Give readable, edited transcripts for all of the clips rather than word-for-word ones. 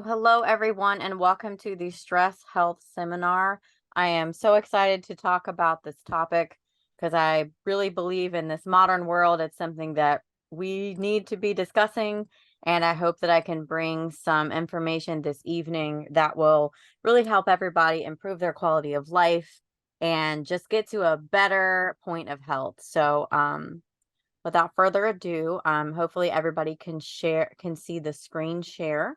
Hello everyone, and welcome to the Stress Health Seminar. I am so excited to talk about this topic because I really believe in this modern world. It's something that we need to be discussing, and I hope that I can bring some information this evening that will really help everybody improve their quality of life and just get to a better point of health. So, without further ado, hopefully everybody can see the screen share.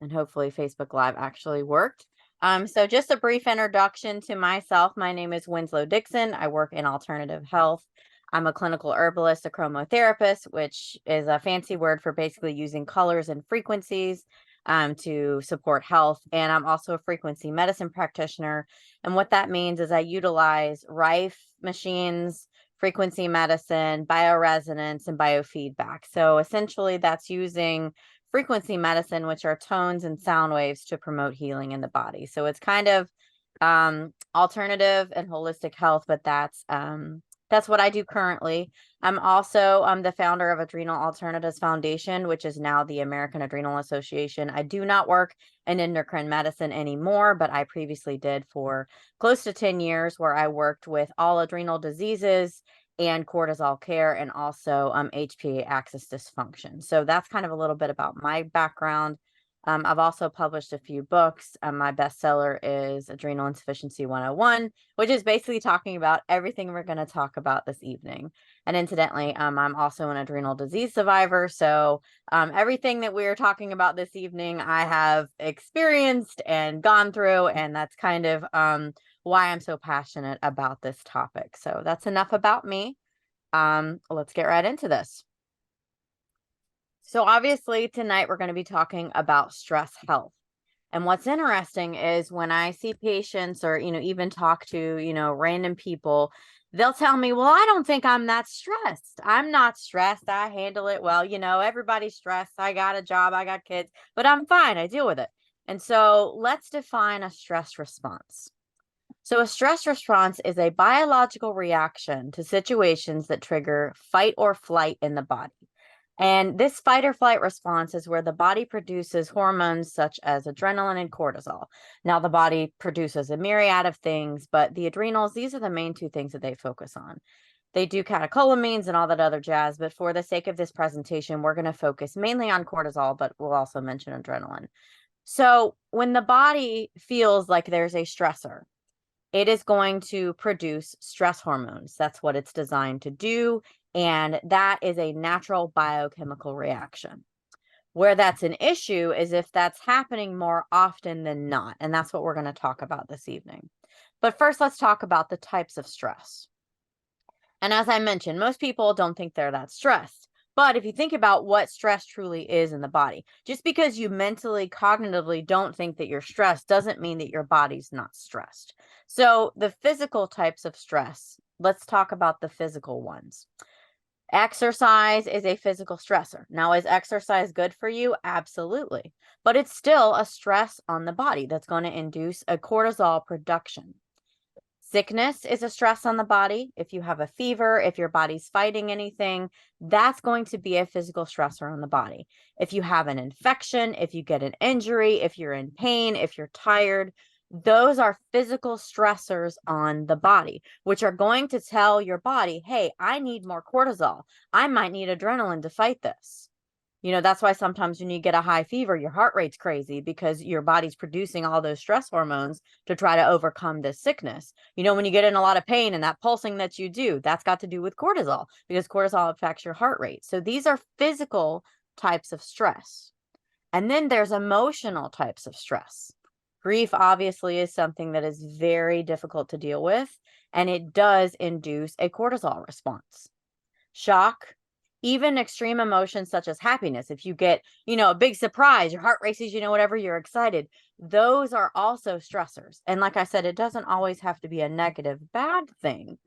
And hopefully Facebook Live actually worked. So just a brief introduction to myself. My name is Winslow Dixon. I work in alternative health. I'm a clinical herbalist, a chromotherapist, which is a fancy word for basically using colors and frequencies to support health. And I'm also a frequency medicine practitioner. And what that means is I utilize Rife machines, frequency medicine, bioresonance, and biofeedback. So essentially that's using frequency medicine, which are tones and sound waves to promote healing in the body. So it's kind of alternative and holistic health, but that's what I do currently. I'm also the founder of Adrenal Alternatives Foundation, which is now the American Adrenal Association. I do not work in endocrine medicine anymore, but I previously did for close to 10 years, where I worked with all adrenal diseases and cortisol care, and also HPA Axis dysfunction. So that's kind of a little bit about my background. I've also published a few books. My bestseller is Adrenal Insufficiency 101, which is basically talking about everything we're going to talk about this evening. And incidentally, I'm also an adrenal disease survivor. So everything that we're talking about this evening, I have experienced and gone through, and that's kind of why I'm so passionate about this topic. So that's enough about me. Let's get right into this. So obviously tonight we're going to be talking about stress health. And what's interesting is when I see patients or, even talk to, random people, they'll tell me, well, I don't think I'm that stressed. I'm not stressed. I handle it well. Everybody's stressed. I got a job. I got kids, but I'm fine. I deal with it. And so let's define a stress response. So a stress response is a biological reaction to situations that trigger fight or flight in the body. And this fight or flight response is where the body produces hormones such as adrenaline and cortisol. Now, the body produces a myriad of things, but the adrenals, these are the main two things that they focus on. They do catecholamines and all that other jazz, but for the sake of this presentation, we're going to focus mainly on cortisol, but we'll also mention adrenaline. So when the body feels like there's a stressor, it is going to produce stress hormones. That's what it's designed to do. And that is a natural biochemical reaction. Where that's an issue is if that's happening more often than not. And that's what we're going to talk about this evening. But first, let's talk about the types of stress. And as I mentioned, most people don't think they're that stressed. But if you think about what stress truly is in the body, just because you mentally, cognitively don't think that you're stressed doesn't mean that your body's not stressed. So the physical types of stress, let's talk about the physical ones. Exercise is a physical stressor. Now, is exercise good for you? Absolutely. But it's still a stress on the body that's going to induce a cortisol production. Sickness is a stress on the body. If you have a fever, if your body's fighting anything, that's going to be a physical stressor on the body. If you have an infection, if you get an injury, if you're in pain, if you're tired, those are physical stressors on the body, which are going to tell your body, hey, I need more cortisol. I might need adrenaline to fight this. That's why sometimes when you get a high fever, your heart rate's crazy because your body's producing all those stress hormones to try to overcome this sickness. When you get in a lot of pain and that pulsing that you do, that's got to do with cortisol because cortisol affects your heart rate. So these are physical types of stress. And then there's emotional types of stress. Grief obviously is something that is very difficult to deal with, and it does induce a cortisol response. Shock, even extreme emotions such as happiness. If you get, a big surprise, your heart races, whatever, you're excited. Those are also stressors. And like I said, it doesn't always have to be a negative, bad thing,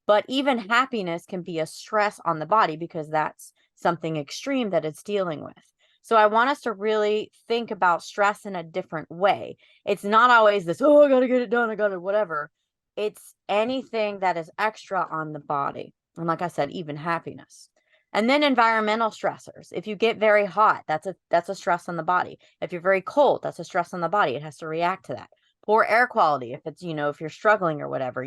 but even happiness can be a stress on the body because that's something extreme that it's dealing with. So I want us to really think about stress in a different way. It's not always this, oh, I got to get it done. I got to whatever. It's anything that is extra on the body. And like I said, even happiness. And then environmental stressors. If you get very hot, that's a stress on the body. If you're very cold, that's a stress on the body. It has to react to that. Poor air quality, if it's, if you're struggling or whatever,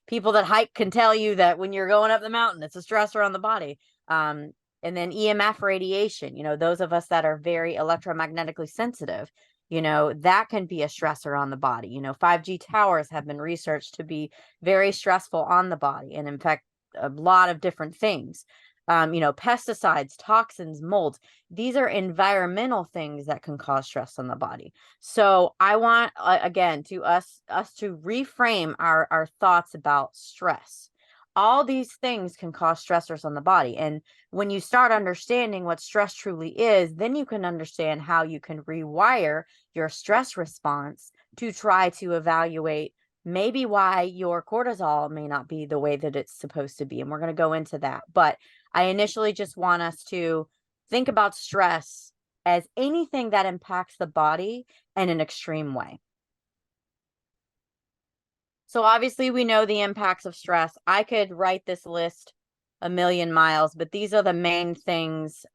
people that hike can tell you that when you're going up the mountain, it's a stressor on the body. And then EMF radiation, those of us that are very electromagnetically sensitive, that can be a stressor on the body. 5G towers have been researched to be very stressful on the body and in fact a lot of different things. Pesticides, toxins, molds, these are environmental things that can cause stress on the body. So I want, again, to us to reframe our thoughts about stress. All these things can cause stressors on the body. And when you start understanding what stress truly is, then you can understand how you can rewire your stress response to try to evaluate maybe why your cortisol may not be the way that it's supposed to be. And we're going to go into that. But I initially just want us to think about stress as anything that impacts the body in an extreme way. So obviously we know the impacts of stress. I could write this list a million miles, but these are the main things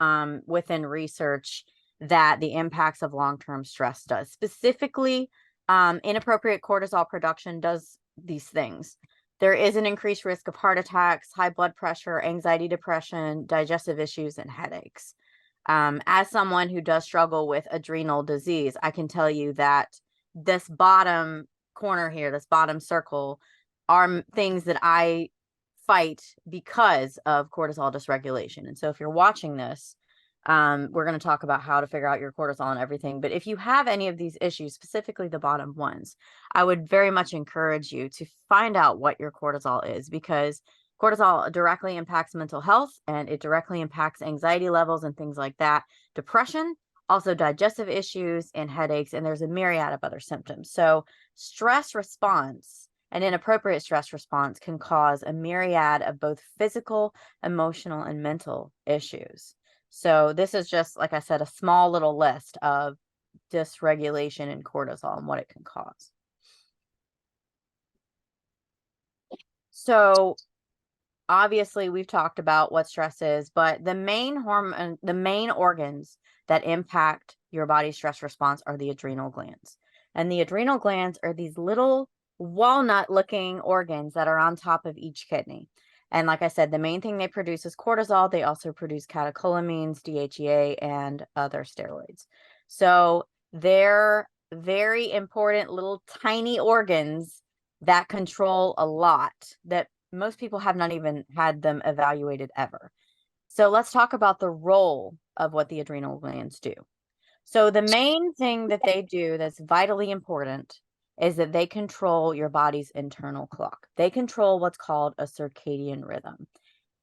within research that the impacts of long-term stress does. Specifically, inappropriate cortisol production does these things. There is an increased risk of heart attacks, high blood pressure, anxiety, depression, digestive issues, and headaches. As someone who does struggle with adrenal disease, I can tell you that this bottom corner here, this bottom circle, are things that I fight because of cortisol dysregulation. And so if you're watching this, we're going to talk about how to figure out your cortisol and everything. But if you have any of these issues, specifically the bottom ones, I would very much encourage you to find out what your cortisol is, because cortisol directly impacts mental health and it directly impacts anxiety levels and things like that. Depression, also digestive issues and headaches, and there's a myriad of other symptoms. So stress response, an inappropriate stress response, can cause a myriad of both physical, emotional, and mental issues. So this is just, like I said, a small little list of dysregulation in cortisol and what it can cause. So obviously we've talked about what stress is, but the main organs that impact your body's stress response are the adrenal glands. And the adrenal glands are these little walnut-looking organs that are on top of each kidney. And like I said, the main thing they produce is cortisol. They also produce catecholamines, DHEA, and other steroids. So they're very important little tiny organs that control a lot that most people have not even had them evaluated ever. So let's talk about the role of what the adrenal glands do. So the main thing that they do that's vitally important is that they control your body's internal clock. They control what's called a circadian rhythm.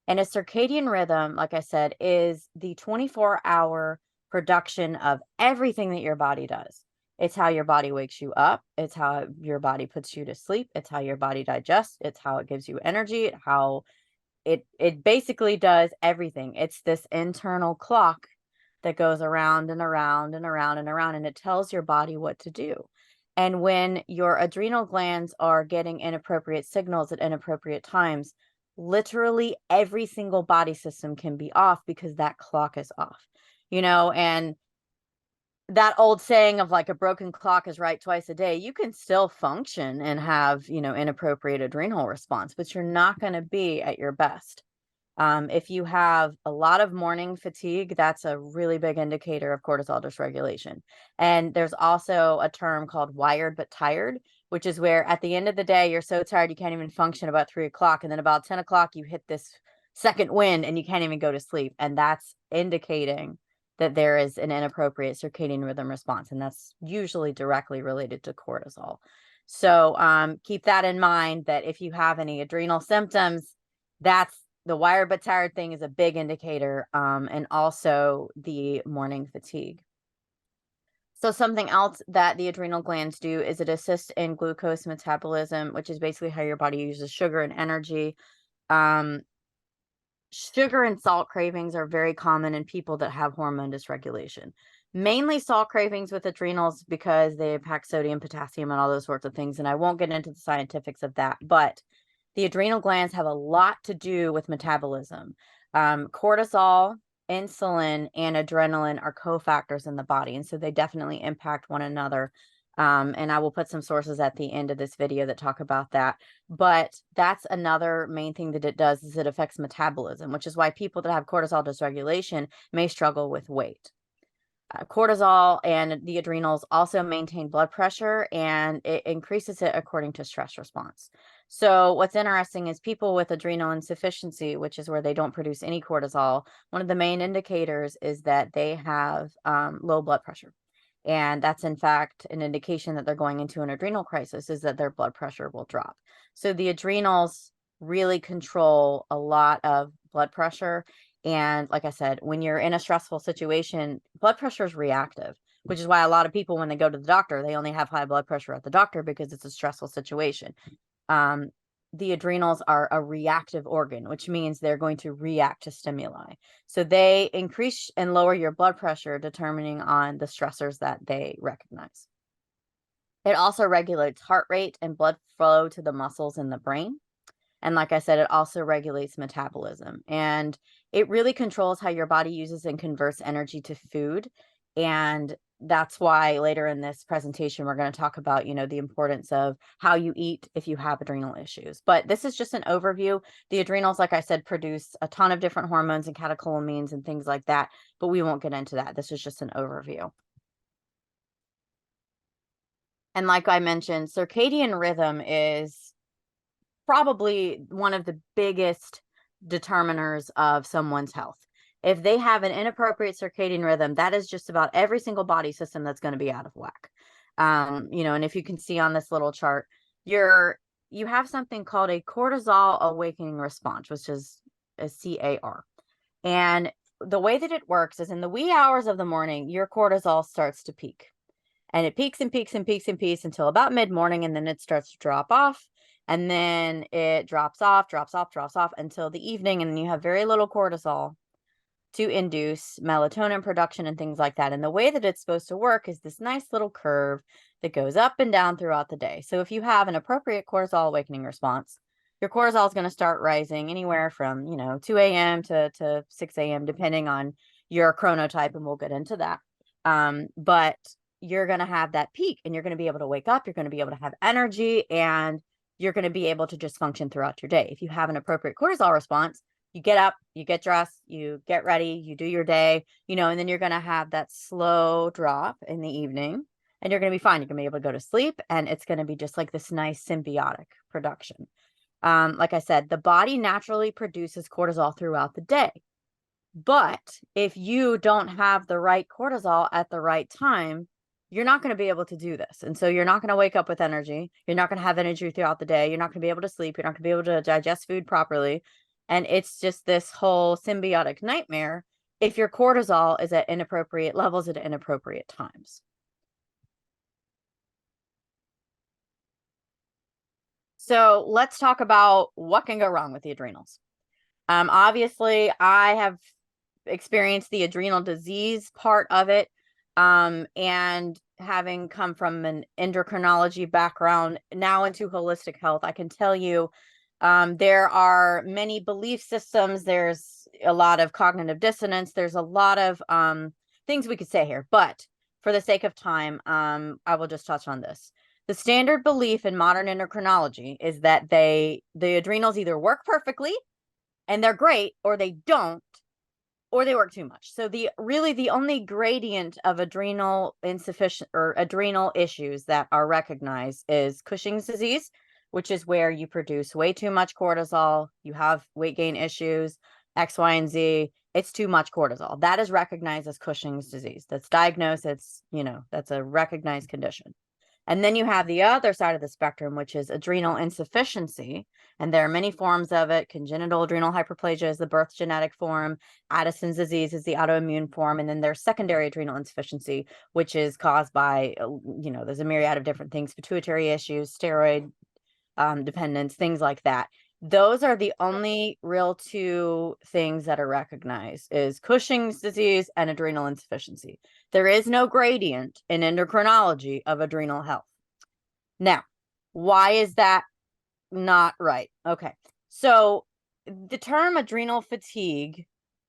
And a circadian rhythm, like I said, is the 24-hour production of everything that your body does. It's how your body wakes you up. It's how your body puts you to sleep. It's how your body digests. It's how it gives you energy. How it basically does everything. It's this internal clock that goes around and around and around and around, and it tells your body what to do. And when your adrenal glands are getting inappropriate signals at inappropriate times, literally every single body system can be off because that clock is off, and that old saying of like a broken clock is right twice a day, you can still function and have, inappropriate adrenal response, but you're not going to be at your best. If you have a lot of morning fatigue, that's a really big indicator of cortisol dysregulation. And there's also a term called wired but tired, which is where at the end of the day, you're so tired you can't even function about 3 o'clock. And then about 10 o'clock, you hit this second wind and you can't even go to sleep. And that's indicating that there is an inappropriate circadian rhythm response. And that's usually directly related to cortisol. So keep that in mind, that if you have any adrenal symptoms, that's the wired but tired thing is a big indicator, and also the morning fatigue. So something else that the adrenal glands do is it assists in glucose metabolism, which is basically how your body uses sugar and energy. Sugar and salt cravings are very common in people that have hormone dysregulation. Mainly salt cravings with adrenals because they impact sodium, potassium, and all those sorts of things. And I won't get into the scientifics of that, but the adrenal glands have a lot to do with metabolism. Cortisol, insulin, and adrenaline are cofactors in the body, and so they definitely impact one another. And I will put some sources at the end of this video that talk about that. But that's another main thing that it does, is it affects metabolism, which is why people that have cortisol dysregulation may struggle with weight. Cortisol and the adrenals also maintain blood pressure, and it increases it according to stress response. So what's interesting is people with adrenal insufficiency, which is where they don't produce any cortisol, one of the main indicators is that they have low blood pressure. And that's in fact an indication that they're going into an adrenal crisis, is that their blood pressure will drop. So the adrenals really control a lot of blood pressure. And like I said, when you're in a stressful situation, blood pressure is reactive, which is why a lot of people, when they go to the doctor, they only have high blood pressure at the doctor because it's a stressful situation. The adrenals are a reactive organ, which means they're going to react to stimuli. So they increase and lower your blood pressure determining on the stressors that they recognize. It also regulates heart rate and blood flow to the muscles in the brain. And like I said, it also regulates metabolism, and it really controls how your body uses and converts energy to food. And that's why later in this presentation, we're going to talk about, the importance of how you eat if you have adrenal issues. But this is just an overview. The adrenals, like I said, produce a ton of different hormones and catecholamines and things like that, but we won't get into that. This is just an overview. And like I mentioned, circadian rhythm is probably one of the biggest determiners of someone's health. If they have an inappropriate circadian rhythm, that is just about every single body system that's going to be out of whack. And if you can see on this little chart, you have something called a cortisol awakening response, which is a CAR. And the way that it works is in the wee hours of the morning, your cortisol starts to peak. And it peaks and peaks and peaks and peaks until about mid-morning, and then it starts to drop off. And then it drops off until the evening, and then you have very little cortisol to induce melatonin production and things like that. And the way that it's supposed to work is this nice little curve that goes up and down throughout the day. So if you have an appropriate cortisol awakening response, your cortisol is going to start rising anywhere from 2 a.m. to 6 a.m. depending on your chronotype, and we'll get into that. But you're going to have that peak, and you're going to be able to wake up, you're going to be able to have energy, and you're going to be able to just function throughout your day. If you have an appropriate cortisol response, you get up, you get dressed, you get ready, you do your day, and then you're going to have that slow drop in the evening, and you're going to be fine. You're going to be able to go to sleep, and it's going to be just like this nice symbiotic production. Like I said, the body naturally produces cortisol throughout the day. But if you don't have the right cortisol at the right time, you're not going to be able to do this. And so you're not going to wake up with energy. You're not going to have energy throughout the day. You're not going to be able to sleep. You're not going to be able to digest food properly. And it's just this whole symbiotic nightmare if your cortisol is at inappropriate levels at inappropriate times. So let's talk about what can go wrong with the adrenals. Obviously, I have experienced the adrenal disease part of it. And having come from an endocrinology background now into holistic health, I can tell you there are many belief systems. There's a lot of cognitive dissonance. There's a lot of things we could say here. But for the sake of time, I will just touch on this. The standard belief in modern endocrinology is that the adrenals either work perfectly and they're great, or they don't, or they work too much. So the only gradient of adrenal insufficient or adrenal issues that are recognized is Cushing's disease, which is where you produce way too much cortisol, you have weight gain issues, X, Y, and Z. It's too much cortisol. That is recognized as Cushing's disease. That's diagnosed. It's, that's a recognized condition. And then you have the other side of the spectrum, which is adrenal insufficiency. And there are many forms of it. Congenital adrenal hyperplasia is the birth genetic form. Addison's disease is the autoimmune form. And then there's secondary adrenal insufficiency, which is caused by, there's a myriad of different things, pituitary issues, steroid dependence, things like that. Those are the only real two things that are recognized is Cushing's disease and adrenal insufficiency. There is no gradient in endocrinology of adrenal health. Now, why is that not right? Okay. So the term adrenal fatigue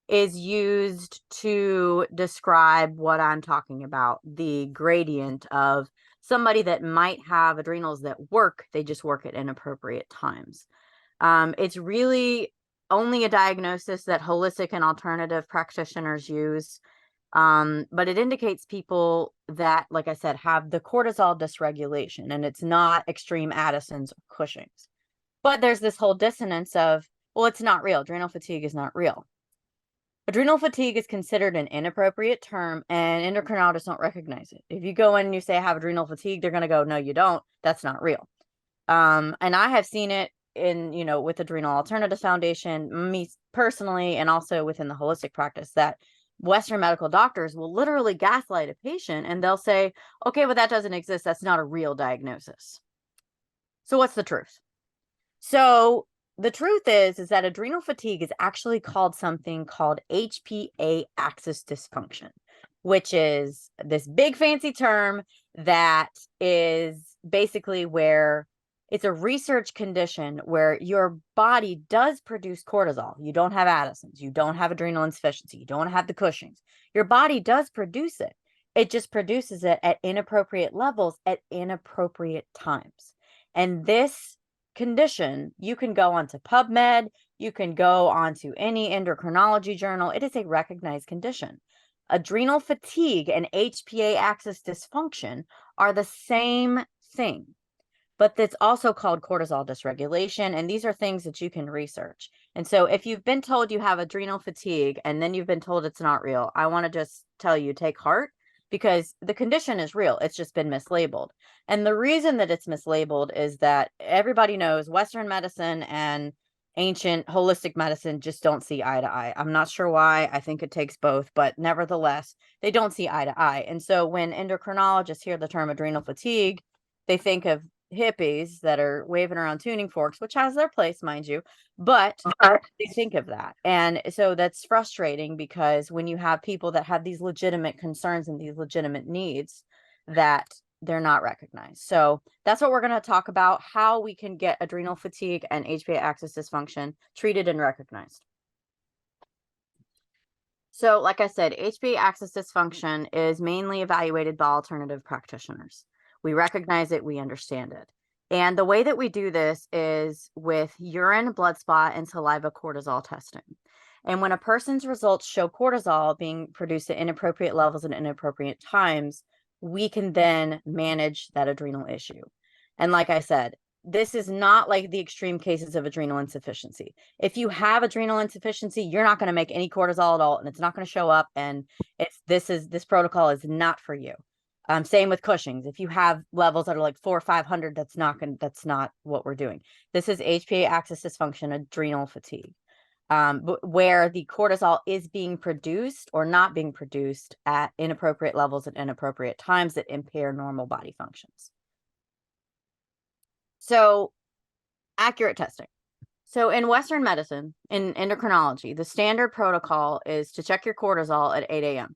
is used to describe what I'm talking about, the gradient of somebody that might have adrenals that work, they just work at inappropriate times. It's really only a diagnosis that holistic and alternative practitioners use. But it indicates people that, like I said, have the cortisol dysregulation, and it's not extreme Addison's or Cushing's. But there's this whole dissonance of, well, it's not real. Adrenal fatigue is not real. Adrenal fatigue is considered an inappropriate term, and endocrinologists don't recognize it. If you go in and you say I have adrenal fatigue, they're going to go, no, you don't. That's not real. And I have seen it in, with Adrenal Alternatives Foundation, me personally, and also within the holistic practice, that Western medical doctors will literally gaslight a patient and they'll say, okay, well, that doesn't exist. That's not a real diagnosis. So what's the truth? So the truth is that adrenal fatigue is actually called something called HPA Axis dysfunction, which is this big fancy term that is basically where it's a research condition where your body does produce cortisol. You don't have Addison's, you don't have adrenal insufficiency, you don't have the Cushing's. Your body does produce it. It just produces it at inappropriate levels at inappropriate times. And this condition, you can go onto PubMed, you can go onto any endocrinology journal. It is a recognized condition. Adrenal fatigue and HPA axis dysfunction are the same thing, but it's also called cortisol dysregulation. And these are things that you can research. And so if you've been told you have adrenal fatigue and then you've been told it's not real, I want to just tell you, take heart, because the condition is real. It's just been mislabeled. And the reason that it's mislabeled is that everybody knows Western medicine and ancient holistic medicine just don't see eye to eye. I'm not sure why. I think it takes both, but nevertheless, they don't see eye to eye. And so when endocrinologists hear the term adrenal fatigue, they think of hippies that are waving around tuning forks, which has their place, mind you, but they think of that. And so that's frustrating, because when you have people that have these legitimate concerns and these legitimate needs, that they're not recognized. So that's what we're going to talk about, how we can get adrenal fatigue and HPA axis dysfunction treated and recognized. So like I said, HPA axis dysfunction is mainly evaluated by alternative practitioners. We recognize it, we understand it. And the way that we do this is with urine, blood spot, and saliva cortisol testing. And when a person's results show cortisol being produced at inappropriate levels and inappropriate times, we can then manage that adrenal issue. And like I said, this is not like the extreme cases of adrenal insufficiency. If you have adrenal insufficiency, you're not going to make any cortisol at all, and it's not going to show up. And this protocol is not for you. Same with Cushing's. If you have levels that are like 400 or 500, that's not what we're doing. This is HPA axis dysfunction, adrenal fatigue, where the cortisol is being produced or not being produced at inappropriate levels at inappropriate times that impair normal body functions. So, accurate testing. So in Western medicine, in endocrinology, the standard protocol is to check your cortisol at 8 a.m.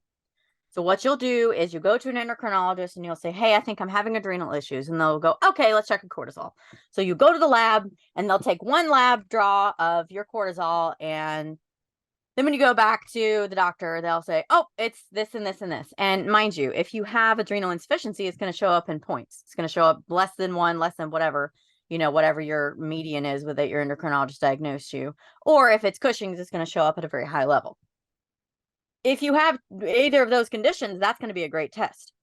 So what you'll do is you go to an endocrinologist and you'll say, hey, I think I'm having adrenal issues. And they'll go, okay, let's check your cortisol. So you go to the lab and they'll take one lab draw of your cortisol. And then when you go back to the doctor, they'll say, oh, it's this and this and this. And mind you, if you have adrenal insufficiency, it's going to show up in points. It's going to show up less than one, less than whatever, whatever your median is with that your endocrinologist diagnosed you. Or if it's Cushing's, it's going to show up at a very high level. If you have either of those conditions, that's going to be a great test.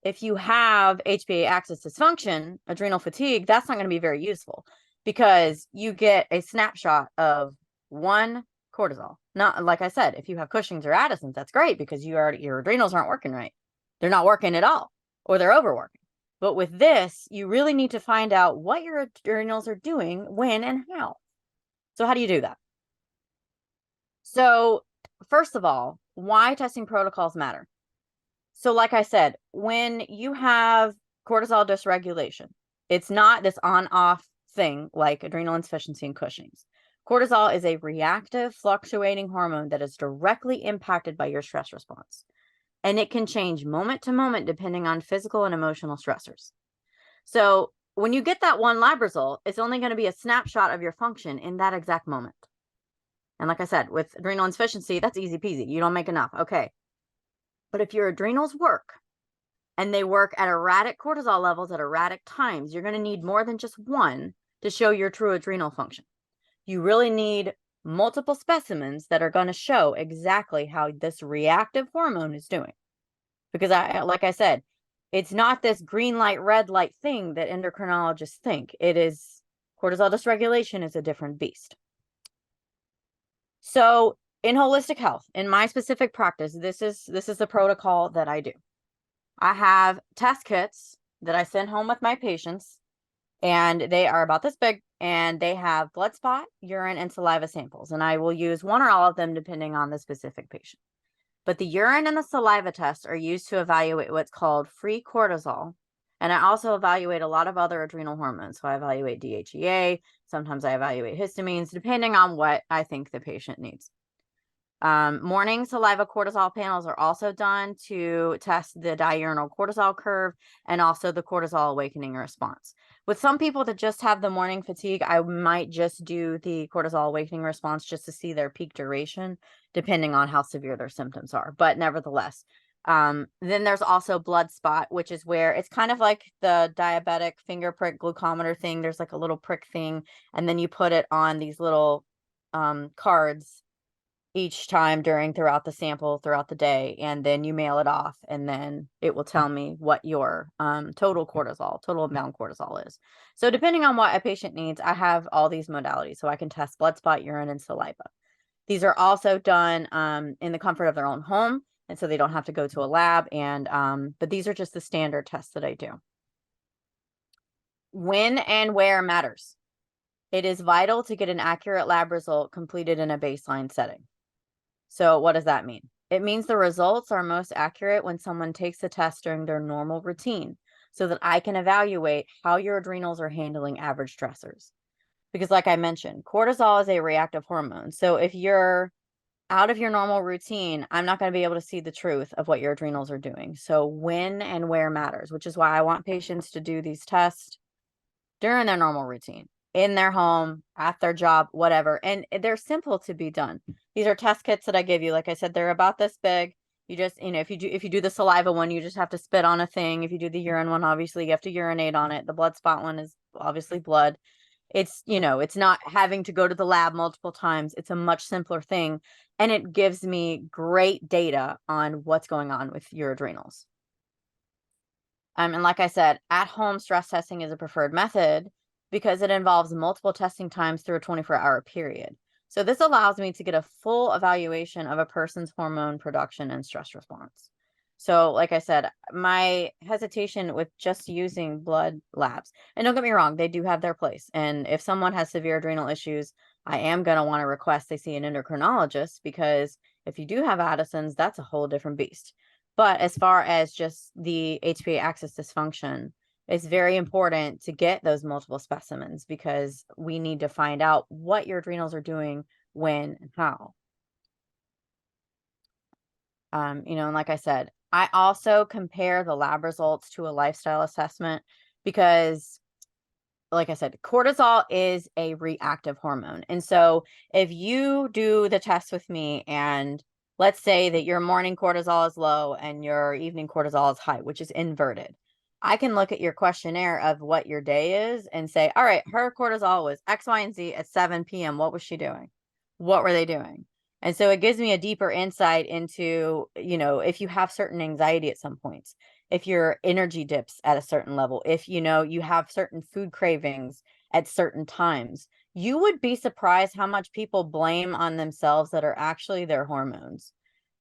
If you have HPA axis dysfunction, adrenal fatigue, that's not going to be very useful, because you get a snapshot of one cortisol. Not, like I said, if you have Cushing's or Addison's, that's great, because your adrenals aren't working right. They're not working at all, or they're overworking. But with this, you really need to find out what your adrenals are doing, when, and how. So how do you do that? So first of all, why testing protocols matter. So like I said, when you have cortisol dysregulation, it's not this on-off thing like adrenal insufficiency and Cushing's. Cortisol is a reactive, fluctuating hormone that is directly impacted by your stress response. And it can change moment to moment depending on physical and emotional stressors. So when you get that one lab result, it's only going to be a snapshot of your function in that exact moment. And like I said, with adrenal insufficiency, that's easy peasy. You don't make enough. Okay. But if your adrenals work and they work at erratic cortisol levels at erratic times, you're going to need more than just one to show your true adrenal function. You really need multiple specimens that are going to show exactly how this reactive hormone is doing. Because like I said, it's not this green light, red light thing that endocrinologists think. It is cortisol dysregulation is a different beast. So in holistic health, in my specific practice, this is the protocol that I do. I have test kits that I send home with my patients, and they are about this big, and they have blood spot, urine, and saliva samples. And I will use one or all of them depending on the specific patient. But the urine and the saliva tests are used to evaluate what's called free cortisol. And I also evaluate a lot of other adrenal hormones. So I evaluate DHEA. Sometimes I evaluate histamines, depending on what I think the patient needs. Morning saliva cortisol panels are also done to test the diurnal cortisol curve and also the cortisol awakening response. With some people that just have the morning fatigue, I might just do the cortisol awakening response just to see their peak duration, depending on how severe their symptoms are. But nevertheless, then there's also blood spot, which is where it's kind of like the diabetic finger prick glucometer thing. There's like a little prick thing, and then you put it on these little cards each time throughout the sample throughout the day, and then you mail it off, and then it will tell me what your total amount cortisol is. So depending on what a patient needs, I have all these modalities, so I can test blood spot, urine, and saliva. These are also done in the comfort of their own home, and so they don't have to go to a lab. And but these are just the standard tests that I do. When and where matters. It is vital to get an accurate lab result completed in a baseline setting. So what does that mean? It means the results are most accurate when someone takes the test during their normal routine, so that I can evaluate how your adrenals are handling average stressors. Because like I mentioned, cortisol is a reactive hormone. So if you're out of your normal routine, I'm not going to be able to see the truth of what your adrenals are doing. So when and where matters, which is why I want patients to do these tests during their normal routine, in their home, at their job, whatever. And they're simple to be done. These are test kits that I give you. Like I said, they're about this big. You just, if you do the saliva one, you just have to spit on a thing. If you do the urine one, obviously you have to urinate on it. The blood spot one is obviously blood. It's, it's not having to go to the lab multiple times. It's a much simpler thing. And it gives me great data on what's going on with your adrenals. And like I said, at-home stress testing is a preferred method because it involves multiple testing times through a 24-hour period. So this allows me to get a full evaluation of a person's hormone production and stress response. So like I said, my hesitation with just using blood labs, and don't get me wrong, they do have their place. And if someone has severe adrenal issues, I am going to want to request they see an endocrinologist, because if you do have Addison's, that's a whole different beast. But as far as just the HPA axis dysfunction, it's very important to get those multiple specimens, because we need to find out what your adrenals are doing, when, and how. And like I said, I also compare the lab results to a lifestyle assessment, because like I said, cortisol is a reactive hormone. And so if you do the test with me, and let's say that your morning cortisol is low and your evening cortisol is high, which is inverted, I can look at your questionnaire of what your day is and say, all right, her cortisol was X, Y, and Z at 7 p.m. What was she doing? What were they doing? And so it gives me a deeper insight into, if you have certain anxiety at some points, if your energy dips at a certain level, if you have certain food cravings at certain times. You would be surprised how much people blame on themselves that are actually their hormones,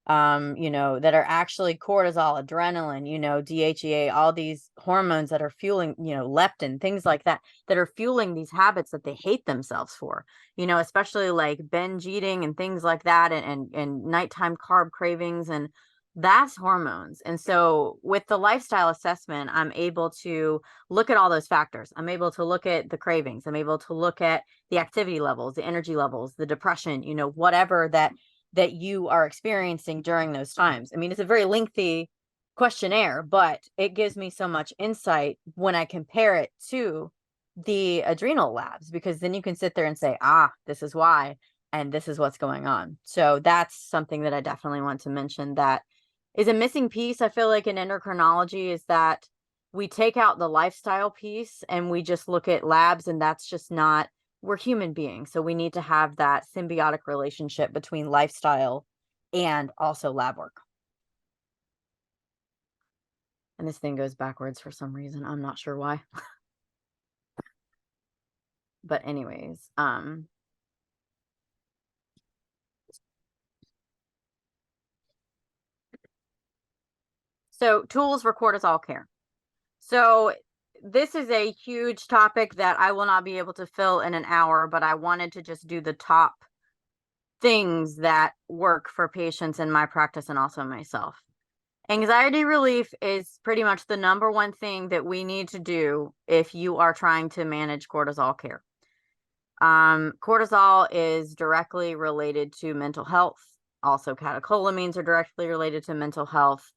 that are actually cortisol, adrenaline, DHEA, all these hormones that are fueling, leptin, things like that are fueling these habits that they hate themselves for, especially like binge eating and things like that, and nighttime carb cravings, and that's hormones. And so with the lifestyle assessment, I'm able to look at all those factors. I'm able to look at the cravings. I'm able to look at the activity levels, the energy levels, the depression, whatever that you are experiencing during those times. I mean, it's a very lengthy questionnaire, but it gives me so much insight when I compare it to the adrenal labs, because then you can sit there and say, this is why. and this is what's going on. So that's something that I definitely want to mention that is a missing piece. I feel like in endocrinology is that we take out the lifestyle piece and we just look at labs, and that's just not, we're human beings. So we need to have that symbiotic relationship between lifestyle and also lab work. And this thing goes backwards for some reason. I'm not sure why. But anyways, so tools for cortisol care. So this is a huge topic that I will not be able to fill in an hour, but I wanted to just do the top things that work for patients in my practice and also myself. Anxiety relief is pretty much the number one thing that we need to do if you are trying to manage cortisol care. Cortisol is directly related to mental health. Also, catecholamines are directly related to mental health.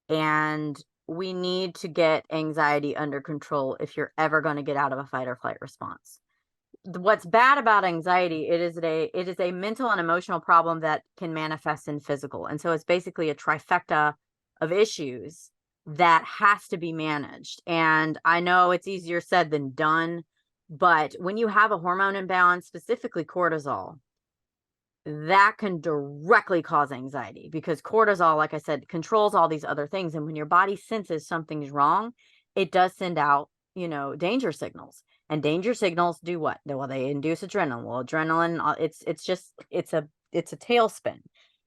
And we need to get anxiety under control if you're ever going to get out of a fight or flight response. What's bad about anxiety, it is a mental and emotional problem that can manifest in physical. And so it's basically a trifecta of issues that has to be managed. And I know it's easier said than done, but when you have a hormone imbalance, specifically cortisol, that can directly cause anxiety because cortisol, like I said, controls all these other things. And when your body senses something's wrong, it does send out, danger signals. And danger signals do what? Well, they induce adrenaline. Well, adrenaline, it's a tailspin.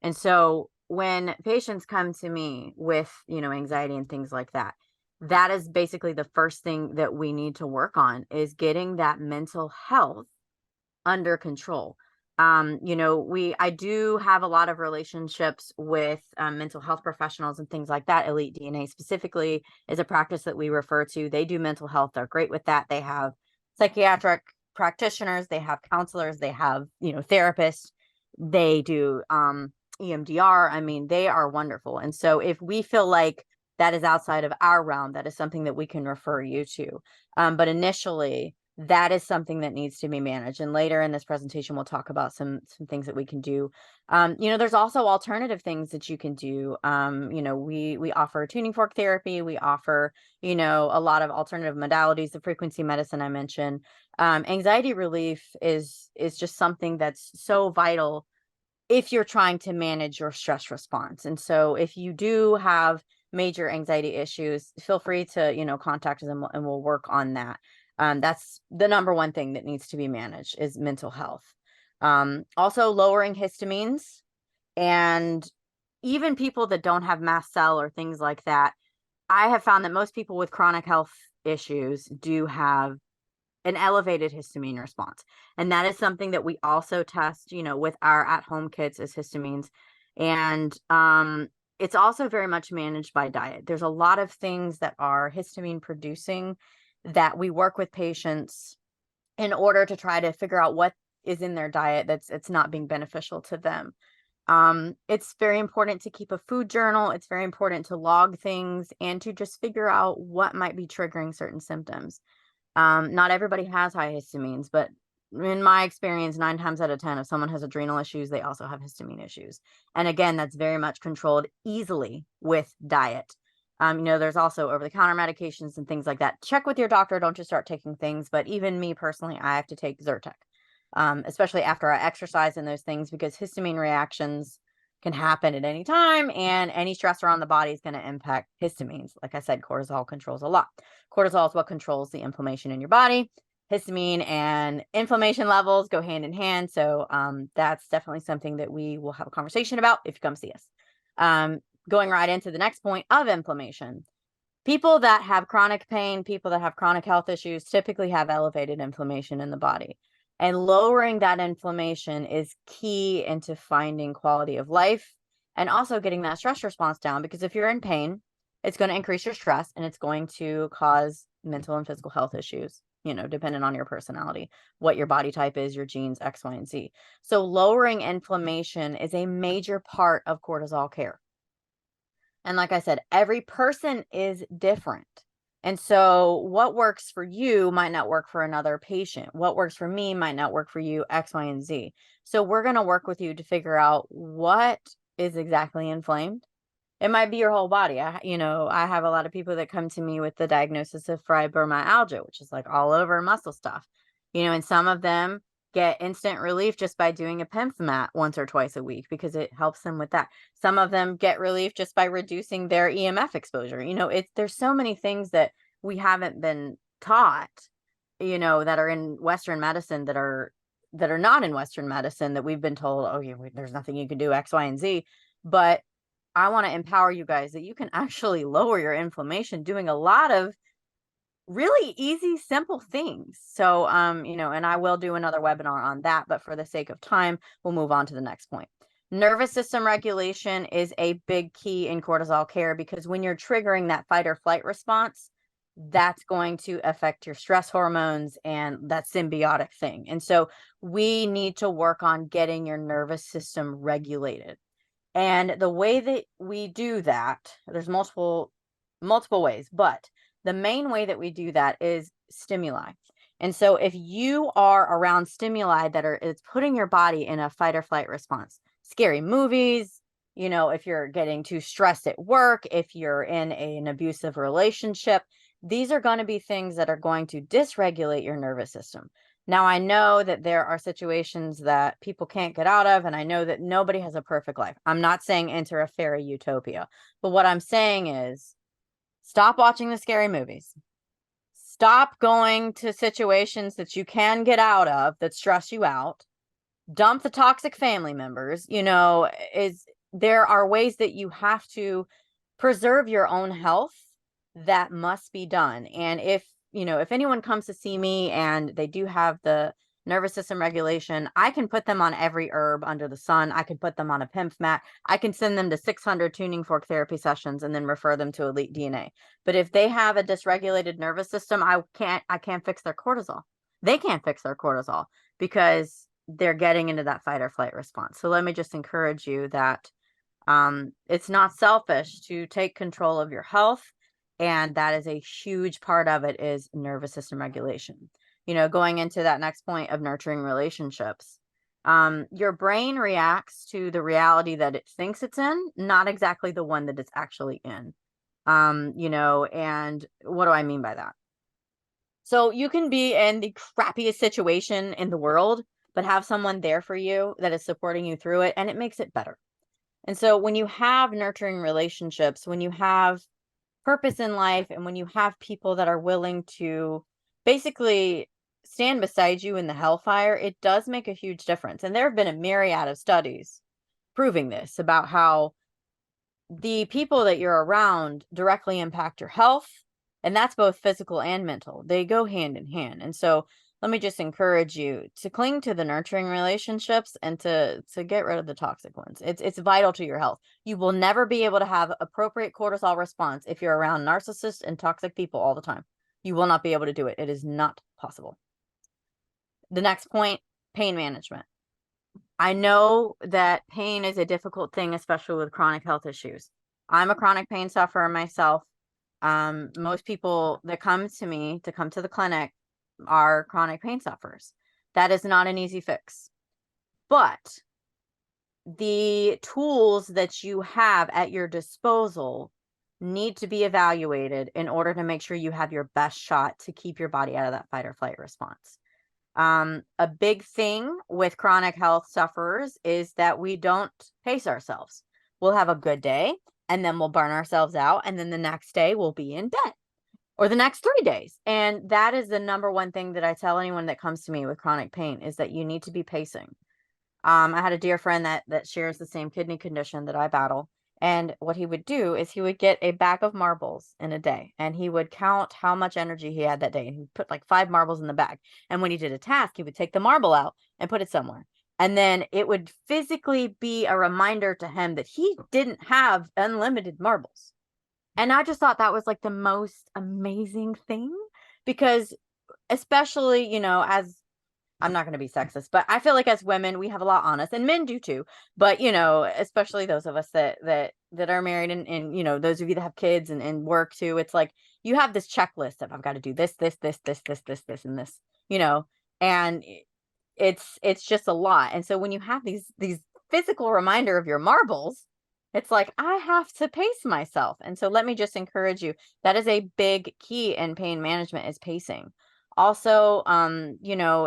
And so when patients come to me with, anxiety and things like that, that is basically the first thing that we need to work on is getting that mental health under control. I do have a lot of relationships with mental health professionals and things like that. Elite DNA specifically is a practice that we refer to. They do mental health. They're great with that. They have psychiatric practitioners. They have counselors. They have, therapists. They do EMDR. I mean, they are wonderful. And so if we feel like that is outside of our realm, that is something that we can refer you to. But initially, that is something that needs to be managed. And later in this presentation, we'll talk about some things that we can do. There's also alternative things that you can do. We offer tuning fork therapy. We offer, a lot of alternative modalities, the frequency medicine I mentioned. Anxiety relief is just something that's so vital if you're trying to manage your stress response. And so if you do have major anxiety issues, feel free to, contact us and we'll work on that. That's the number one thing that needs to be managed is mental health. Also lowering histamines, and even people that don't have mast cell or things like that. I have found that most people with chronic health issues do have an elevated histamine response. And that is something that we also test, with our at-home kits as histamines. And it's also very much managed by diet. There's a lot of things that are histamine producing that we work with patients in order to try to figure out what is in their diet it's not being beneficial to them. It's very important to keep a food journal. It's very important to log things and to just figure out what might be triggering certain symptoms. Not everybody has high histamines, but in my experience, 9 times out of 10, if someone has adrenal issues, they also have histamine issues. And again, that's very much controlled easily with diet. There's also over-the-counter medications and things like that. Check with your doctor. Don't just start taking things. But even me personally, I have to take Zyrtec, especially after I exercise and those things, because histamine reactions can happen at any time, and any stressor on the body is going to impact histamines. Like I said, cortisol controls a lot. Cortisol is what controls the inflammation in your body. Histamine and inflammation levels go hand in hand. So that's definitely something that we will have a conversation about if you come see us. Going right into the next point of inflammation. People that have chronic pain, people that have chronic health issues typically have elevated inflammation in the body. And lowering that inflammation is key into finding quality of life and also getting that stress response down, because if you're in pain, it's going to increase your stress and it's going to cause mental and physical health issues, depending on your personality, what your body type is, your genes, X, Y, and Z. So lowering inflammation is a major part of cortisol care. And like I said, every person is different. And so what works for you might not work for another patient. What works for me might not work for you, X, Y, and Z. So we're going to work with you to figure out what is exactly inflamed. It might be your whole body. I have a lot of people that come to me with the diagnosis of fibromyalgia, which is like all over muscle stuff. And some of them get instant relief just by doing a PEMF mat once or twice a week because it helps them with that. Some of them get relief just by reducing their EMF exposure. There's so many things that we haven't been taught, that are in Western medicine that are not in Western medicine that we've been told, oh, yeah, there's nothing you can do, X, Y, and Z. But I want to empower you guys that you can actually lower your inflammation doing a lot of really easy, simple things. So, and I will do another webinar on that, but for the sake of time, we'll move on to the next point. Nervous system regulation is a big key in cortisol care because when you're triggering that fight or flight response, that's going to affect your stress hormones and that symbiotic thing. And so we need to work on getting your nervous system regulated. And the way that we do that, there's multiple ways, but the main way that we do that is stimuli. And so if you are around stimuli that it's putting your body in a fight or flight response, scary movies, if you're getting too stressed at work, if you're in an abusive relationship, these are going to be things that are going to dysregulate your nervous system. Now, I know that there are situations that people can't get out of, and I know that nobody has a perfect life. I'm not saying enter a fairy utopia, but what I'm saying is stop watching the scary movies. Stop going to situations that you can get out of that stress you out. Dump the toxic family members. There are ways that you have to preserve your own health that must be done. And if anyone comes to see me and they do have the nervous system regulation, I can put them on every herb under the sun. I can put them on a PEMF mat. I can send them to 600 tuning fork therapy sessions and then refer them to Elite DNA. But if they have a dysregulated nervous system, I can't fix their cortisol. They can't fix their cortisol because they're getting into that fight or flight response. So let me just encourage you that it's not selfish to take control of your health. And that is a huge part of it is nervous system regulation. Going into that next point of nurturing relationships, your brain reacts to the reality that it thinks it's in, not exactly the one that it's actually in. And what do I mean by that? So you can be in the crappiest situation in the world, but have someone there for you that is supporting you through it, and it makes it better. And so when you have nurturing relationships, when you have purpose in life, and when you have people that are willing to basically stand beside you in the hellfire, it does make a huge difference. And there have been a myriad of studies proving this about how the people that you're around directly impact your health. And that's both physical and mental. They go hand in hand. And so let me just encourage you to cling to the nurturing relationships and to get rid of the toxic ones. It's vital to your health. You will never be able to have appropriate cortisol response if you're around narcissists and toxic people all the time. You will not be able to do it. It is not possible. The next point, pain management. I know that pain is a difficult thing, especially with chronic health issues. I'm a chronic pain sufferer myself. Most people that come to the clinic are chronic pain sufferers. That is not an easy fix. But the tools that you have at your disposal need to be evaluated in order to make sure you have your best shot to keep your body out of that fight or flight response. A big thing with chronic health sufferers is that we don't pace ourselves. We'll have a good day and then we'll burn ourselves out. And then the next day we'll be in bed, or the next 3 days. And that is the number one thing that I tell anyone that comes to me with chronic pain is that you need to be pacing. I had a dear friend that shares the same kidney condition that I battle. And what he would do is he would get a bag of marbles in a day and he would count how much energy he had that day. And he'd put like 5 marbles in the bag. And when he did a task, he would take the marble out and put it somewhere. And then it would physically be a reminder to him that he didn't have unlimited marbles. And I just thought that was like the most amazing thing because especially, as I'm not going to be sexist, but I feel like as women, we have a lot on us, and men do too. But especially those of us that are married, and those of you that have kids and work too, it's like you have this checklist of I've got to do this, and this, and it's just a lot. And so when you have these physical reminder of your marbles, it's like I have to pace myself. And so let me just encourage you, that is a big key in pain management, is pacing. Also,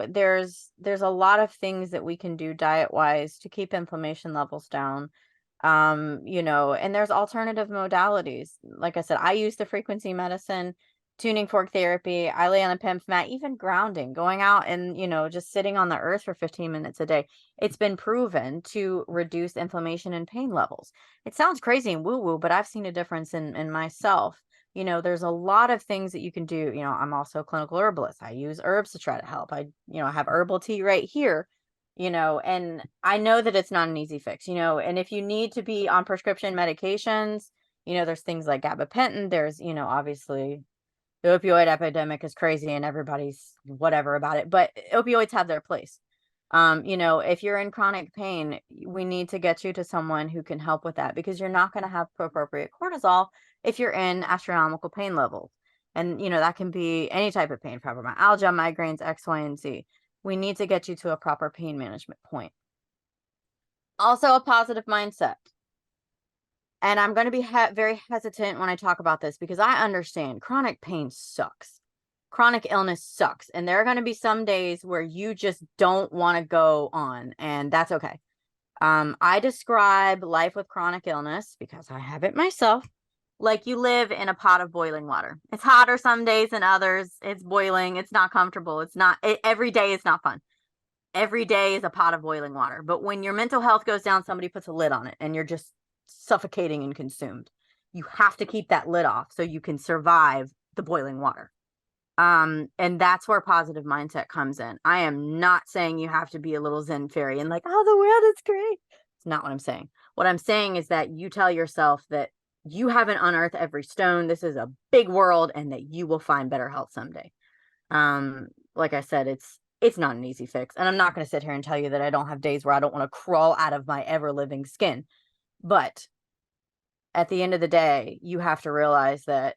there's a lot of things that we can do diet wise to keep inflammation levels down. And there's alternative modalities. Like I said, I use the frequency medicine, tuning fork therapy. I lay on a PEMF mat, even grounding, going out and, just sitting on the earth for 15 minutes a day. It's been proven to reduce inflammation and pain levels. It sounds crazy and woo woo, but I've seen a difference in myself. There's a lot of things that you can do. I'm also a clinical herbalist. I use herbs to try to help. I have herbal tea right here, and I know that it's not an easy fix, and if you need to be on prescription medications, there's things like gabapentin. There's, obviously the opioid epidemic is crazy and everybody's whatever about it, but opioids have their place. If you're in chronic pain, we need to get you to someone who can help with that, because you're not going to have appropriate cortisol if you're in astronomical pain levels. And, that can be any type of pain, fibromyalgia, migraines, X, Y, and Z. We need to get you to a proper pain management point. Also, a positive mindset. And I'm going to be very hesitant when I talk about this, because I understand chronic pain sucks. Chronic illness sucks. And there are going to be some days where you just don't want to go on, and that's okay. I describe life with chronic illness, because I have it myself, like you live in a pot of boiling water. It's hotter some days than others. It's boiling. It's not comfortable. Every day is not fun. Every day is a pot of boiling water. But when your mental health goes down, somebody puts a lid on it and you're just suffocating and consumed. You have to keep that lid off so you can survive the boiling water. And that's where positive mindset comes in. I am not saying you have to be a little Zen fairy and like, oh, the world is great. It's not what I'm saying. What I'm saying is that you tell yourself that you haven't unearthed every stone. This is a big world, and that you will find better health someday. Like I said, it's not an easy fix. And I'm not going to sit here and tell you that I don't have days where I don't want to crawl out of my ever living skin. But at the end of the day, you have to realize that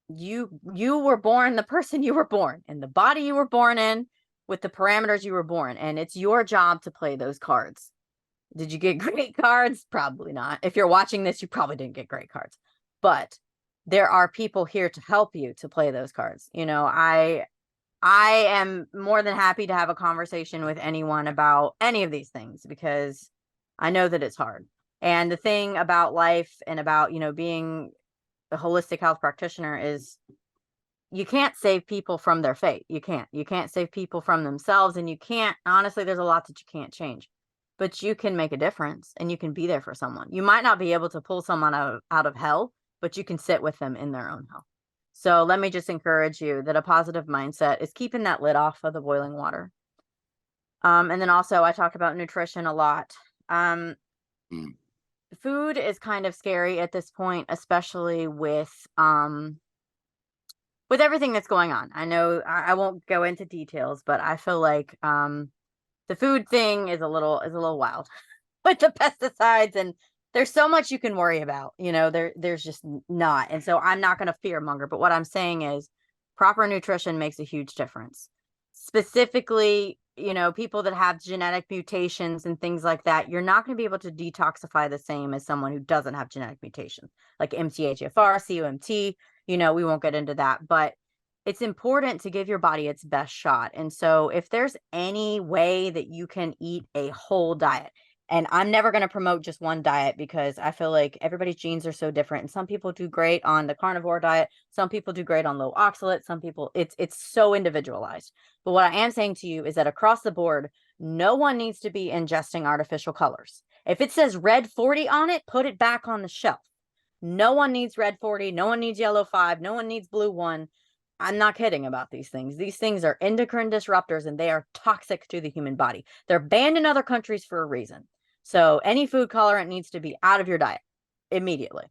you were born the person you were born, in the body you were born in, with the parameters you were born, and it's your job to play those cards. Did you get great cards? Probably not. If you're watching this, you probably didn't get great cards, but there are people here to help you to play those cards. I am more than happy to have a conversation with anyone about any of these things, because I know that it's hard. And the thing about life and about, being a holistic health practitioner is you can't save people from their fate. You can't save people from themselves, and you can't, honestly, there's a lot that you can't change, but you can make a difference, and you can be there for someone. You might not be able to pull someone out of hell, but you can sit with them in their own hell. So let me just encourage you that a positive mindset is keeping that lid off of the boiling water. And then also I talk about nutrition a lot. Food is kind of scary at this point, especially with everything that's going on. I know I won't go into details, but I feel like the food thing is a little wild with the pesticides, and there's so much you can worry about. There's just not. And so I'm not going to fear monger, but what I'm saying is proper nutrition makes a huge difference. Specifically, people that have genetic mutations and things like that, you're not going to be able to detoxify the same as someone who doesn't have genetic mutations, like MTHFR, COMT. We won't get into that, but it's important to give your body its best shot. And so if there's any way that you can eat a whole diet, and I'm never going to promote just one diet, because I feel like everybody's genes are so different. And some people do great on the carnivore diet. Some people do great on low oxalate. Some people, it's so individualized. But what I am saying to you is that across the board, no one needs to be ingesting artificial colors. If it says red 40 on it, put it back on the shelf. No one needs red 40. No one needs yellow 5. No one needs blue 1. I'm not kidding about these things. These things are endocrine disruptors, and they are toxic to the human body. They're banned in other countries for a reason. So any food colorant needs to be out of your diet immediately.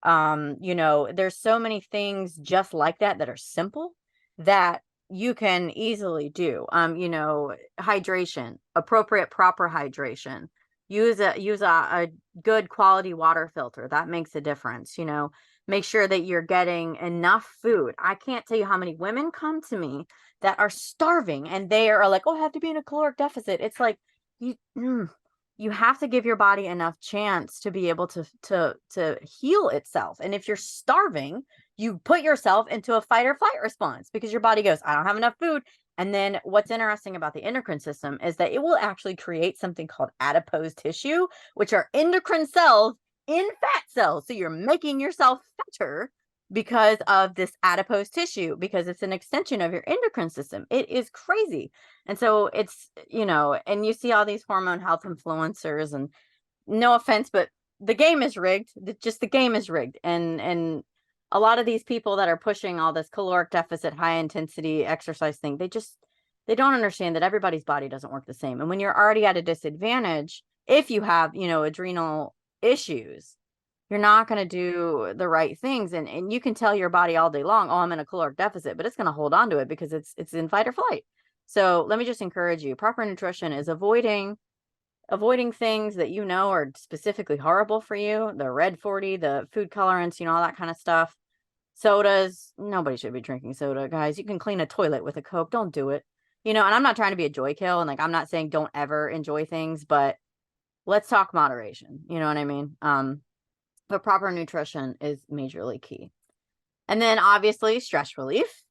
There's so many things just like that are simple, that you can easily do. You know, hydration, appropriate, proper hydration. Use a good quality water filter. That makes a difference. You know, make sure that you're getting enough food. I can't tell you how many women come to me that are starving and they are like, oh, I have to be in a caloric deficit. It's like you you have to give your body enough chance to be able to heal itself. And if you're starving, you put yourself into a fight or flight response because your body goes, I don't have enough food. And then what's interesting about the endocrine system is that it will actually create something called adipose tissue, which are endocrine cells in fat cells. So you're making yourself fatter because of this adipose tissue, because it's an extension of your endocrine system. It is crazy. And so it's, you know, and you see all these hormone health influencers, and no offense, but the game is rigged. Just the game is rigged. And a lot of these people that are pushing all this caloric deficit, high intensity exercise thing, they don't understand that everybody's body doesn't work the same. And when you're already at a disadvantage, if you have, you know, adrenal issues, you're not going to do the right things. And you can tell your body all day long, oh, I'm in a caloric deficit, but it's going to hold on to it because it's in fight or flight. So let me just encourage you. Proper nutrition is avoiding things that you know are specifically horrible for you. The red 40, the food colorants, you know, all that kind of stuff. Sodas, nobody should be drinking soda, guys. You can clean a toilet with a Coke. Don't do it. You know, and I'm not trying to be a joy kill, and like I'm not saying don't ever enjoy things, but let's talk moderation. You know what I mean? But proper nutrition is majorly key. And then obviously stress relief.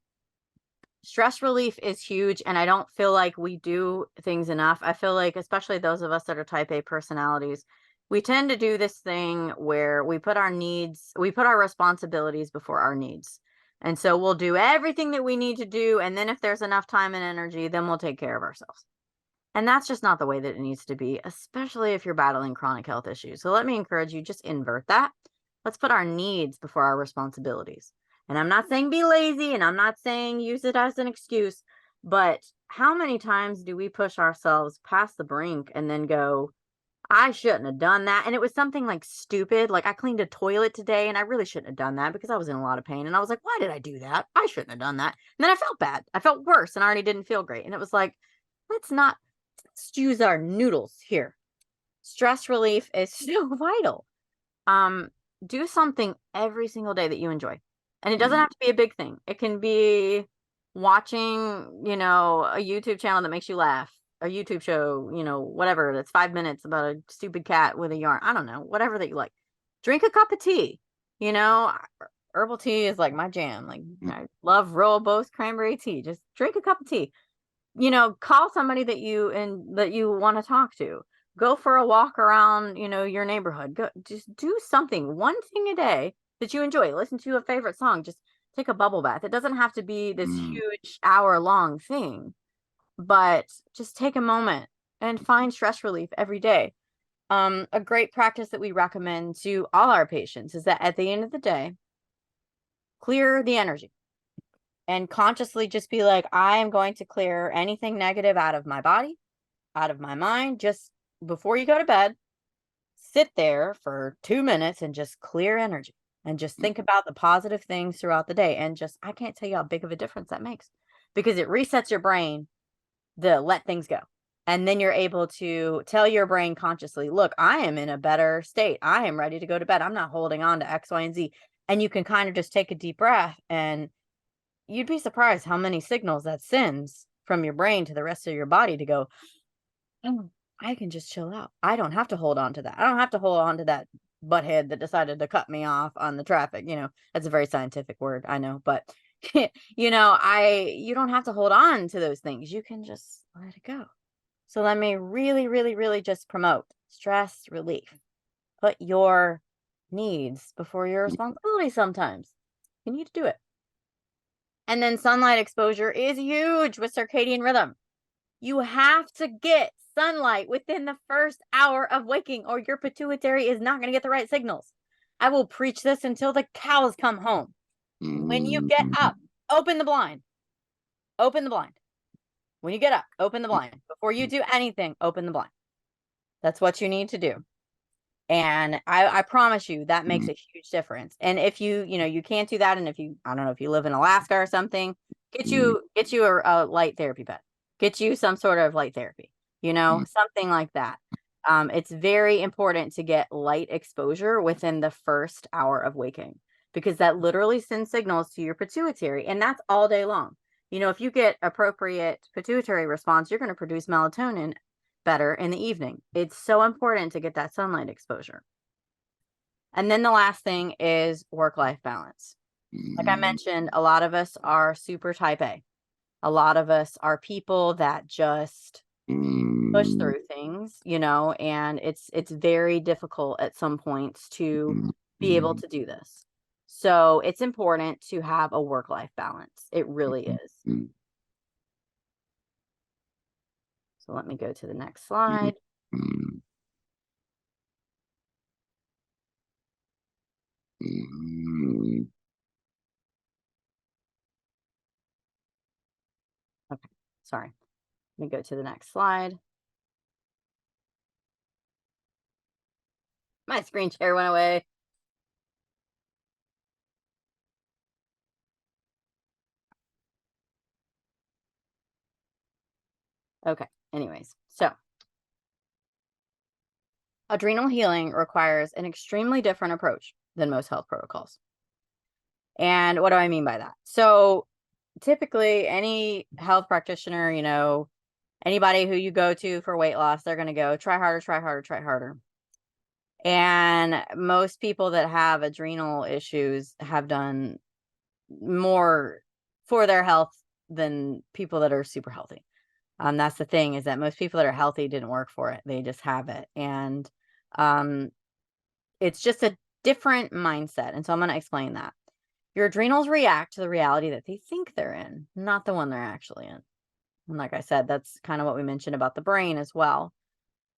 Stress relief is huge, and I don't feel like we do things enough. I feel like, especially those of us that are type A personalities, we tend to do this thing where we put our responsibilities before our needs. And so we'll do everything that we need to do, and then if there's enough time and energy, then we'll take care of ourselves. And that's just not the way that it needs to be, especially if you're battling chronic health issues. So let me encourage you, just invert that. Let's put our needs before our responsibilities. And I'm not saying be lazy, and I'm not saying use it as an excuse, but how many times do we push ourselves past the brink and then go, I shouldn't have done that. And it was something like stupid. Like I cleaned a toilet today and I really shouldn't have done that because I was in a lot of pain. And I was like, why did I do that? I shouldn't have done that. And then I felt bad. I felt worse and I already didn't feel great. And it was like, let's use our noodles here. Stress relief is so vital. Do something every single day that you enjoy. And it doesn't have to be a big thing. It can be watching, you know, a YouTube channel that makes you laugh, a YouTube show, you know, whatever, that's 5 minutes about a stupid cat with a yarn. I don't know, whatever that you like. Drink a cup of tea. You know, herbal tea is like my jam. Like I love rooibos cranberry tea. Just drink a cup of tea. You know, call somebody that you want to talk to. Go for a walk around, you know, your neighborhood. Go just do something, one thing a day that you enjoy. Listen to a favorite song. Just take a bubble bath. It doesn't have to be this huge hour-long thing, but just take a moment and find stress relief every day. A great practice that we recommend to all our patients is that at the end of the day, clear the energy and consciously just be like, I am going to clear anything negative out of my body, out of my mind. Just before you go to bed, sit there for 2 minutes and just clear energy and just think about the positive things throughout the day. And just, I can't tell you how big of a difference that makes because it resets your brain to let things go. And then you're able to tell your brain consciously, look, I am in a better state. I am ready to go to bed. I'm not holding on to X, Y, and Z. And you can kind of just take a deep breath, and you'd be surprised how many signals that sends from your brain to the rest of your body to go, oh, I can just chill out. I don't have to hold on to that. I don't have to hold on to that butthead that decided to cut me off on the traffic. You know, that's a very scientific word, I know, but you know, you don't have to hold on to those things. You can just let it go. So let me really, really, really just promote stress relief. Put your needs before your responsibilities sometimes. You need to do it. And then sunlight exposure is huge with circadian rhythm. You have to get sunlight within the first hour of waking, or your pituitary is not going to get the right signals. I will preach this until the cows come home. When you get up, open the blind. Open the blind. When you get up, open the blind. Before you do anything, open the blind. That's what you need to do. And I promise you that makes a huge difference. And if you can't do that, and if you, I don't know, if you live in Alaska or something, Get you a light therapy bed. Get you some sort of light therapy, something like that. It's very important to get light exposure within the first hour of waking, because that literally sends signals to your pituitary, and that's all day long. If you get appropriate pituitary response, you're going to produce melatonin better in the evening. It's so important to get that sunlight exposure. And then the last thing is work-life balance. Like I mentioned, a lot of us are super type A. A lot of us are people that just push through things, and it's very difficult at some points to be able to do this. So it's important to have a work-life balance. It really is. So let me go to the next slide. Okay, sorry. Let me go to the next slide. My screen share went away. Okay, anyways, so adrenal healing requires an extremely different approach than most health protocols. And what do I mean by that? So typically any health practitioner, anybody who you go to for weight loss, they're going to go try harder, try harder, try harder. And most people that have adrenal issues have done more for their health than people that are super healthy. That's the thing, is that most people that are healthy didn't work for it. They just have it. And it's just a different mindset. And so I'm going to explain that. Your adrenals react to the reality that they think they're in, not the one they're actually in. And like I said, that's kind of what we mentioned about the brain as well.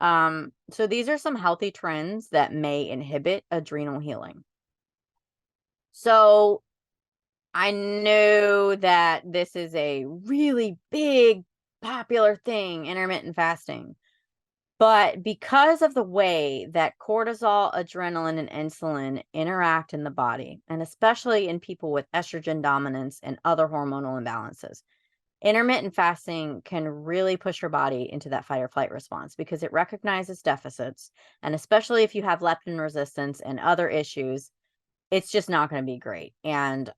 So these are some healthy trends that may inhibit adrenal healing. So I know that this is a really big, popular thing, intermittent fasting. But because of the way that cortisol, adrenaline, and insulin interact in the body, and especially in people with estrogen dominance and other hormonal imbalances, intermittent fasting can really push your body into that fight or flight response, because it recognizes deficits. And especially if you have leptin resistance and other issues, it's just not going to be great. And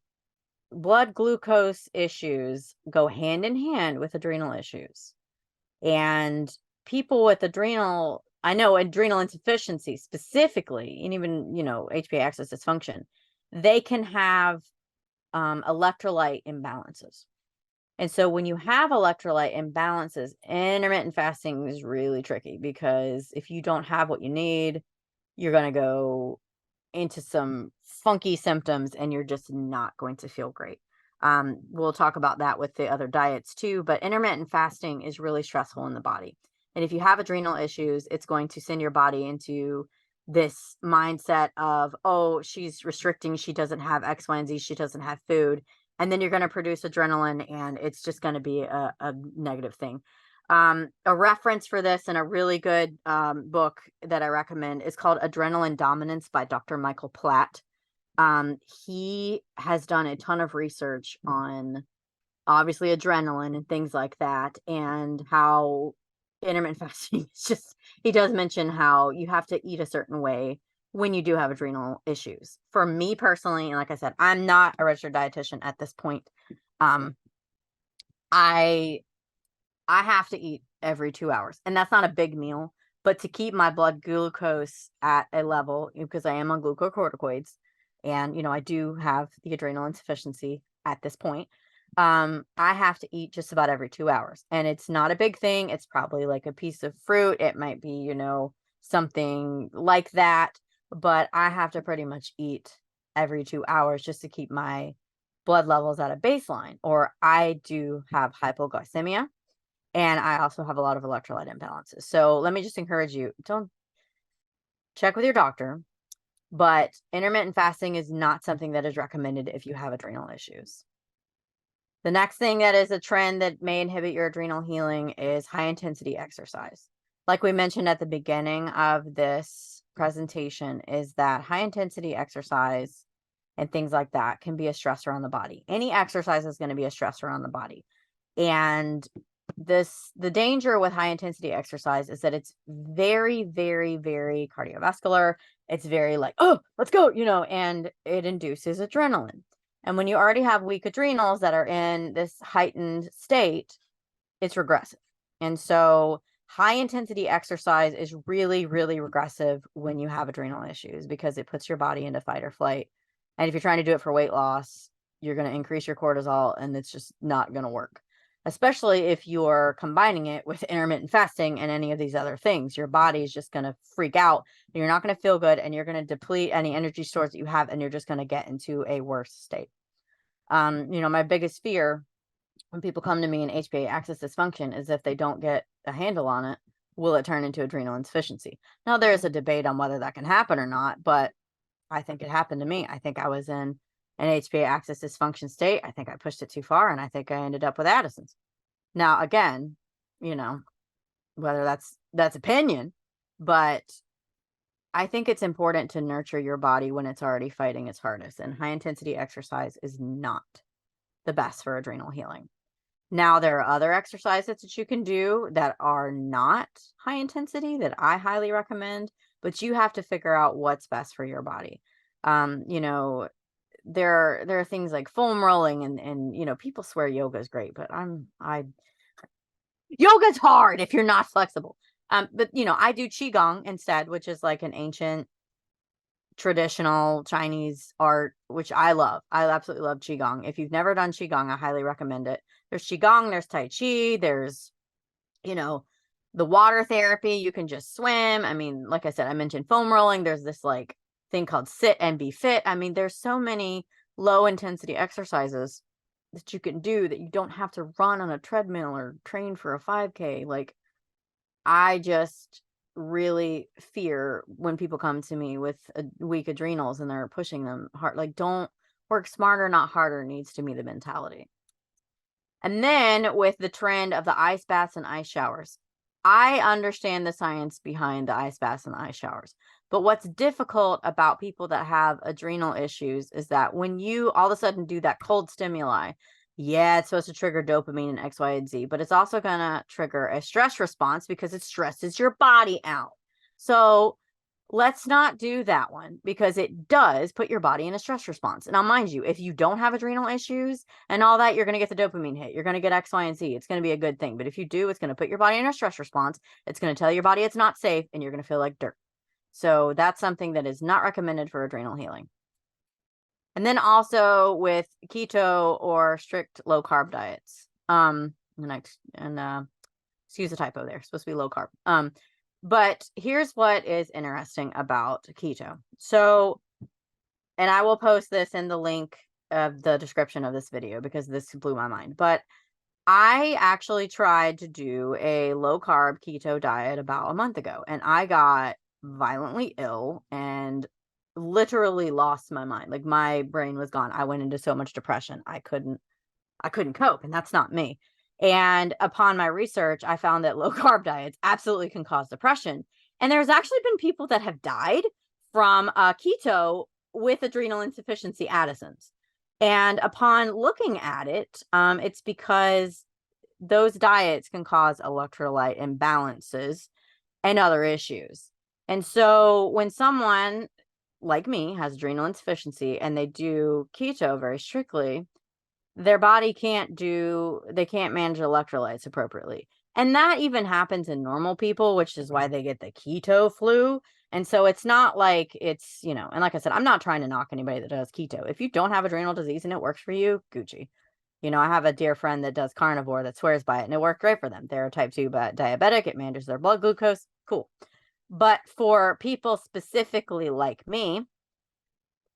blood glucose issues go hand in hand with adrenal issues. And people with adrenal insufficiency specifically, and even, HPA Axis dysfunction, they can have electrolyte imbalances. And so when you have electrolyte imbalances, intermittent fasting is really tricky, because if you don't have what you need, you're going to go into some funky symptoms and you're just not going to feel great. We'll talk about that with the other diets too, but intermittent fasting is really stressful in the body. And if you have adrenal issues, it's going to send your body into this mindset of, oh, she's restricting, she doesn't have X, Y, and Z, she doesn't have food. And then you're going to produce adrenaline, and it's just going to be a negative thing. A reference for this, and a really good book that I recommend, is called Adrenaline Dominance by Dr. Michael Platt. He has done a ton of research on obviously adrenaline and things like that, and how intermittent fasting is just, he does mention how you have to eat a certain way when you do have adrenal issues. For me personally, and like I said, I'm not a registered dietitian at this point. I have to eat every 2 hours, and that's not a big meal, but to keep my blood glucose at a level, because I am on glucocorticoids, and I do have the adrenal insufficiency at this point. I have to eat just about every 2 hours, and it's not a big thing. It's probably like a piece of fruit. It might be, something like that, but I have to pretty much eat every 2 hours just to keep my blood levels at a baseline, or I do have hypoglycemia. And I also have a lot of electrolyte imbalances. So let me just encourage you, don't check with your doctor, but intermittent fasting is not something that is recommended if you have adrenal issues. The next thing that is a trend that may inhibit your adrenal healing is high intensity exercise. Like we mentioned at the beginning of this presentation, is that high intensity exercise and things like that can be a stressor on the body. Any exercise is going to be a stressor on the body. And the danger with high intensity exercise is that it's very, very, very cardiovascular. It's very like, oh, let's go, and it induces adrenaline. And when you already have weak adrenals that are in this heightened state, it's regressive. And so high intensity exercise is really, really regressive when you have adrenal issues, because it puts your body into fight or flight. And if you're trying to do it for weight loss, you're going to increase your cortisol, and it's just not going to work. Especially if you're combining it with intermittent fasting and any of these other things, your body is just going to freak out. You're not going to feel good, and you're going to deplete any energy stores that you have, and you're just going to get into a worse state. My biggest fear when people come to me in HPA axis dysfunction is if they don't get a handle on it, will it turn into adrenal insufficiency? Now, there's a debate on whether that can happen or not, but I think it happened to me. I think I was in an HPA axis dysfunction state. I think I pushed it too far, and I think I ended up with Addison's. Now, again, whether that's opinion, but I think it's important to nurture your body when it's already fighting its hardest, and high intensity exercise is not the best for adrenal healing. Now, there are other exercises that you can do that are not high intensity that I highly recommend, but you have to figure out what's best for your body. There are things like foam rolling, and people swear yoga is great, but yoga's hard if you're not flexible. But I do qigong instead, which is like an ancient traditional Chinese art, which I love. I absolutely love qigong. If you've never done qigong, I highly recommend it. There's qigong, there's tai chi, there's the water therapy. You can just swim. I mean, like I said, I mentioned foam rolling. There's this like thing called sit and be fit. I mean, there's so many low intensity exercises that you can do that you don't have to run on a treadmill or train for a 5K. Like, I just really fear when people come to me with weak adrenals and they're pushing them hard. Like, don't work smarter, not harder needs to be the mentality. And then with the trend of the ice baths and ice showers, I understand the science behind the ice baths and the ice showers. But what's difficult about people that have adrenal issues is that when you all of a sudden do that cold stimuli, yeah, it's supposed to trigger dopamine and X, Y, and Z, but it's also going to trigger a stress response because it stresses your body out. So let's not do that one, because it does put your body in a stress response. Now, mind you, if you don't have adrenal issues and all that, you're going to get the dopamine hit. You're going to get X, Y, and Z. It's going to be a good thing. But if you do, it's going to put your body in a stress response. It's going to tell your body it's not safe, and you're going to feel like dirt. So that's something that is not recommended for adrenal healing. And then also with keto or strict low carb diets. Excuse the typo there. It's supposed to be low carb. But here's what is interesting about keto. So, and I will post this in the link of the description of this video because this blew my mind. But I actually tried to do a low carb keto diet about a month ago, and I got violently ill and literally lost my mind. Like, my brain was gone. I went into so much depression. I couldn't cope, and that's not me. And upon my research, I found that low carb diets absolutely can cause depression. And there's actually been people that have died from keto with adrenal insufficiency Addison's. And upon looking at it, it's because those diets can cause electrolyte imbalances and other issues. And so when someone like me has adrenal insufficiency and they do keto very strictly, their body can't manage electrolytes appropriately. And that even happens in normal people, which is why they get the keto flu. And so it's not like it's, and like I said, I'm not trying to knock anybody that does keto. If you don't have adrenal disease and it works for you, Gucci. I have a dear friend that does carnivore that swears by it, and it worked great for them. They're a type 2 diabetic. It manages their blood glucose. Cool. But for people specifically like me,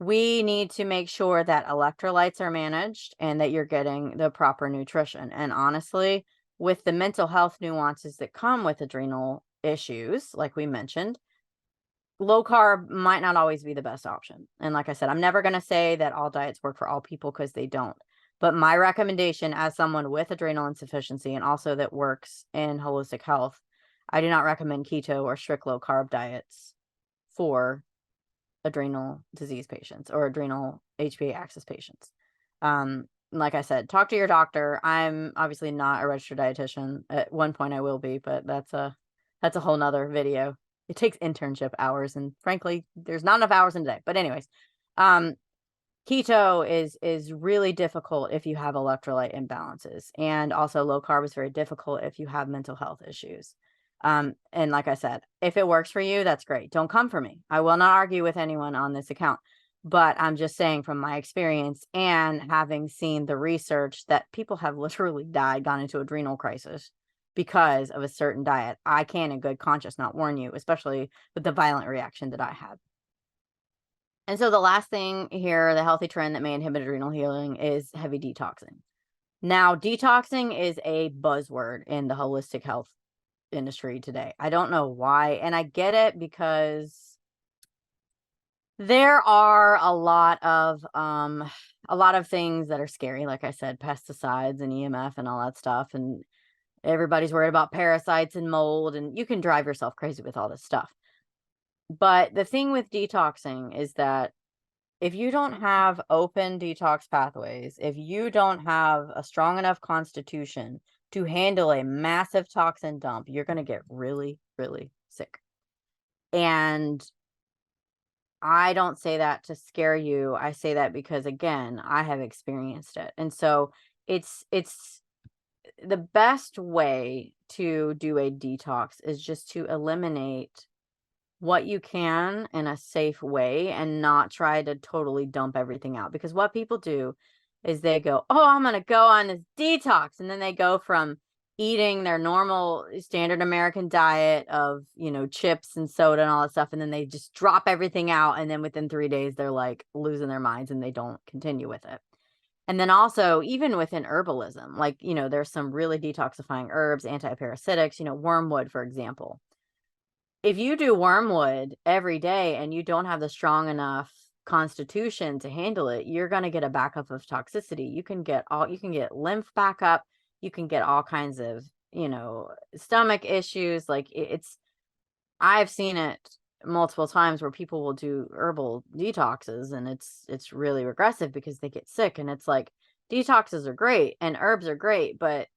we need to make sure that electrolytes are managed and that you're getting the proper nutrition. And honestly, with the mental health nuances that come with adrenal issues, like we mentioned, low carb might not always be the best option. And like I said, I'm never going to say that all diets work for all people, because they don't. But my recommendation as someone with adrenal insufficiency and also that works in holistic health, I do not recommend keto or strict low carb diets for adrenal disease patients or adrenal HPA axis patients. Like I said, talk to your doctor. I'm obviously not a registered dietitian. At one point I will be, but that's a whole nother video. It takes internship hours, and frankly, there's not enough hours in a day. But anyways, keto is really difficult if you have electrolyte imbalances, and also low carb is very difficult if you have mental health issues. And like I said, if it works for you, that's great. Don't come for me. I will not argue with anyone on this account, but I'm just saying from my experience and having seen the research that people have literally died, gone into adrenal crisis because of a certain diet. I can in good conscience not warn you, especially with the violent reaction that I had. And so the last thing here, the healthy trend that may inhibit adrenal healing, is heavy detoxing. Now, detoxing is a buzzword in the holistic health industry today. I don't know why, and I get it because there are a lot of things that are scary, like I said, pesticides and EMF and all that stuff, and everybody's worried about parasites and mold, and you can drive yourself crazy with all this stuff. But the thing with detoxing is that if you don't have open detox pathways, if you don't have a strong enough constitution to handle a massive toxin dump, you're going to get really, really sick. And I don't say that to scare you. I say that because, again, I have experienced it. And so it's the best way to do a detox is just to eliminate what you can in a safe way and not try to totally dump everything out. Because what people do is they go, oh, I'm going to go on this detox. And then they go from eating their normal standard American diet of, chips and soda and all that stuff. And then they just drop everything out. And then within 3 days, they're like losing their minds and they don't continue with it. And then also, even within herbalism, like, there's some really detoxifying herbs, antiparasitics, wormwood, for example. If you do wormwood every day and you don't have the strong enough constitution to handle it, you're going to get a backup of toxicity. You can get lymph backup. You can get all kinds of, stomach issues. Like I've seen it multiple times where people will do herbal detoxes and it's really regressive because they get sick. And it's like, detoxes are great and herbs are great, but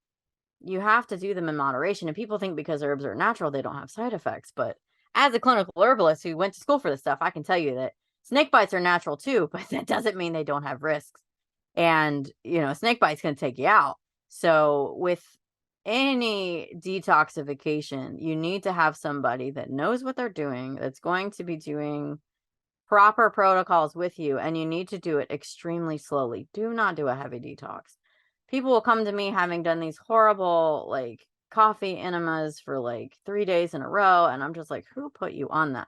you have to do them in moderation. And people think because herbs are natural, they don't have side effects. But as a clinical herbalist who went to school for this stuff, I can tell you that snake bites are natural too, but that doesn't mean they don't have risks. And, snake bite's going to take you out. So with any detoxification, you need to have somebody that knows what they're doing, that's going to be doing proper protocols with you, and you need to do it extremely slowly. Do not do a heavy detox. People will come to me having done these horrible like coffee enemas for like 3 days in a row, and I'm just like, who put you on that?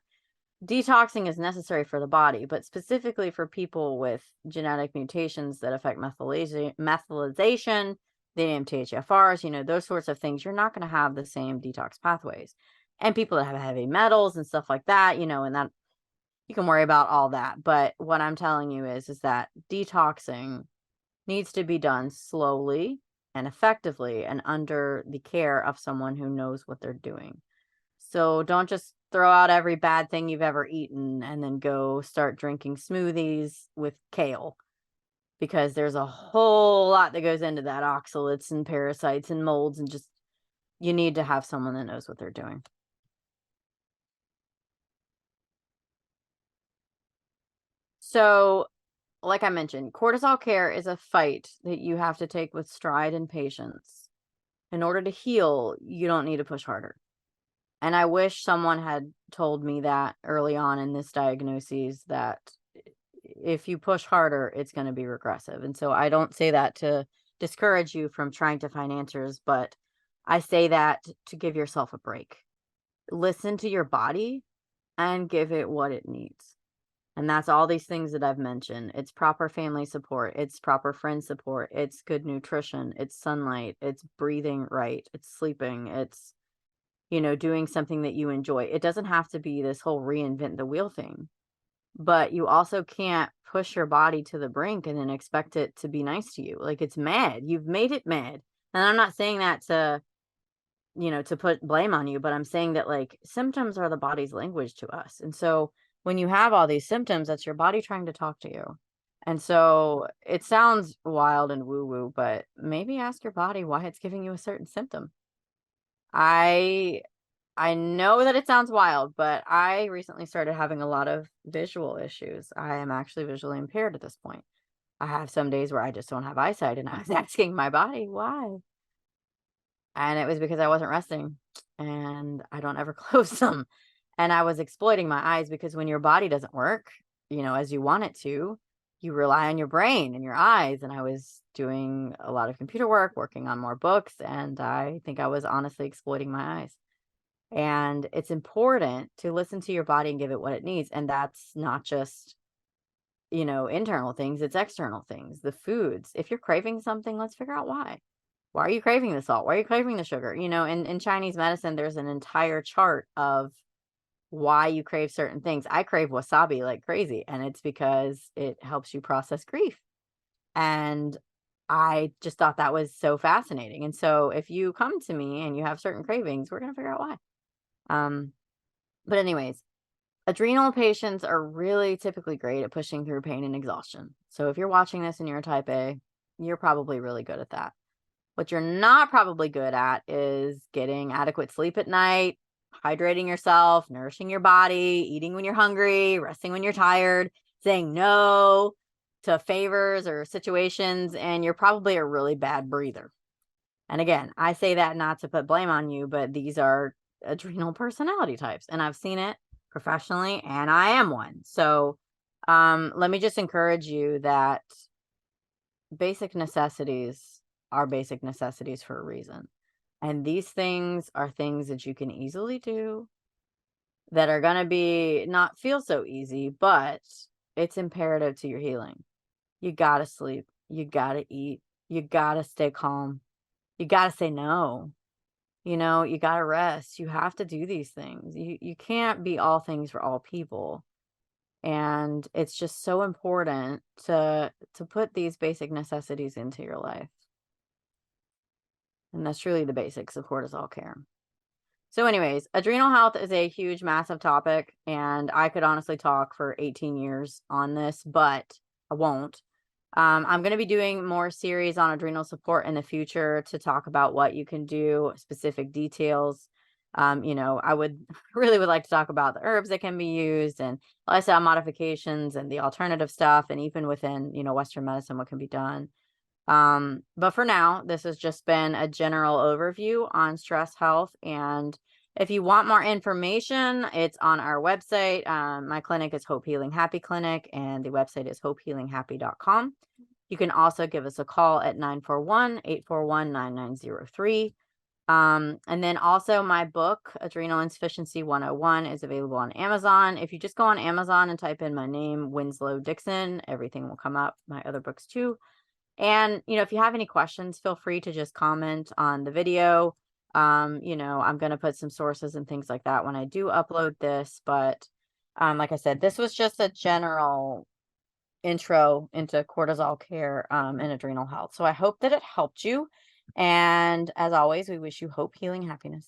Detoxing is necessary for the body, but specifically for people with genetic mutations that affect methylation, the MTHFRs, those sorts of things, you're not going to have the same detox pathways. And people that have heavy metals and stuff like that, and that you can worry about all that. But what I'm telling you is that detoxing needs to be done slowly and effectively and under the care of someone who knows what they're doing. So don't just throw out every bad thing you've ever eaten and then go start drinking smoothies with kale, because there's a whole lot that goes into that, oxalates and parasites and molds, and just you need to have someone that knows what they're doing. So like I mentioned, cortisol care is a fight that you have to take with stride and patience. In order to heal, you don't need to push harder. And I wish someone had told me that early on in this diagnosis, that if you push harder, it's going to be regressive. And so I don't say that to discourage you from trying to find answers, but I say that to give yourself a break. Listen to your body and give it what it needs. And that's all these things that I've mentioned. It's proper family support. It's proper friend support. It's good nutrition. It's sunlight. It's breathing right. It's sleeping. It's, doing something that you enjoy. It doesn't have to be this whole reinvent the wheel thing. But you also can't push your body to the brink and then expect it to be nice to you. Like, it's mad. You've made it mad. And I'm not saying that to, to put blame on you, but I'm saying that like symptoms are the body's language to us. And so when you have all these symptoms, that's your body trying to talk to you. And so it sounds wild and woo-woo, but maybe ask your body why it's giving you a certain symptom. I know that it sounds wild, but I recently started having a lot of visual issues. I am actually visually impaired at this point. I have some days where I just don't have eyesight, and I was asking my body why. And it was because I wasn't resting, and I don't ever close them. And I was exploiting my eyes because when your body doesn't work, as you want it to, you rely on your brain and your eyes. And I was doing a lot of computer work, working on more books, and I think I was honestly exploiting my eyes. And it's important to listen to your body and give it what it needs. And that's not just, internal things, it's external things, the foods. If you're craving something, let's figure out why. Why are you craving the salt? Why are you craving the sugar? In Chinese medicine, there's an entire chart of why you crave certain things. I crave wasabi like crazy, and it's because it helps you process grief. And I just thought that was so fascinating. And so if you come to me and you have certain cravings, we're going to figure out why. But anyways, adrenal patients are really typically great at pushing through pain and exhaustion. So if you're watching this and you're a type A, you're probably really good at that. What you're not probably good at is getting adequate sleep at night, hydrating yourself, nourishing your body, eating when you're hungry, resting when you're tired, saying no to favors or situations, and you're probably a really bad breather. And again, I say that not to put blame on you, but these are adrenal personality types, and I've seen it professionally, and I am one. So let me just encourage you that basic necessities are basic necessities for a reason. And these things are things that you can easily do that are going to be not feel so easy, but it's imperative to your healing. You got to sleep. You got to eat. You got to stay calm. You got to say no. You got to rest. You have to do these things. You can't be all things for all people. And it's just so important to put these basic necessities into your life. And that's truly the basics of cortisol care. So anyways, adrenal health is a huge, massive topic, and I could honestly talk for 18 years on this, but I won't. I'm going to be doing more series on adrenal support in the future to talk about what you can do, specific details. I would really would like to talk about the herbs that can be used and lifestyle modifications and the alternative stuff, and even within, Western medicine, what can be done. But for now, this has just been a general overview on stress health. And if you want more information, it's on our website. My clinic is Hope Healing Happy Clinic, and the website is hopehealinghappy.com. You can also give us a call at 941-841-9903. And then also my book, Adrenal Insufficiency 101, is available on Amazon. If you just go on Amazon and type in my name, Winslow Dixon, everything will come up. My other books too. And, if you have any questions, feel free to just comment on the video. I'm going to put some sources and things like that when I do upload this. But like I said, this was just a general intro into cortisol care and adrenal health. So I hope that it helped you. And as always, we wish you hope, healing, happiness.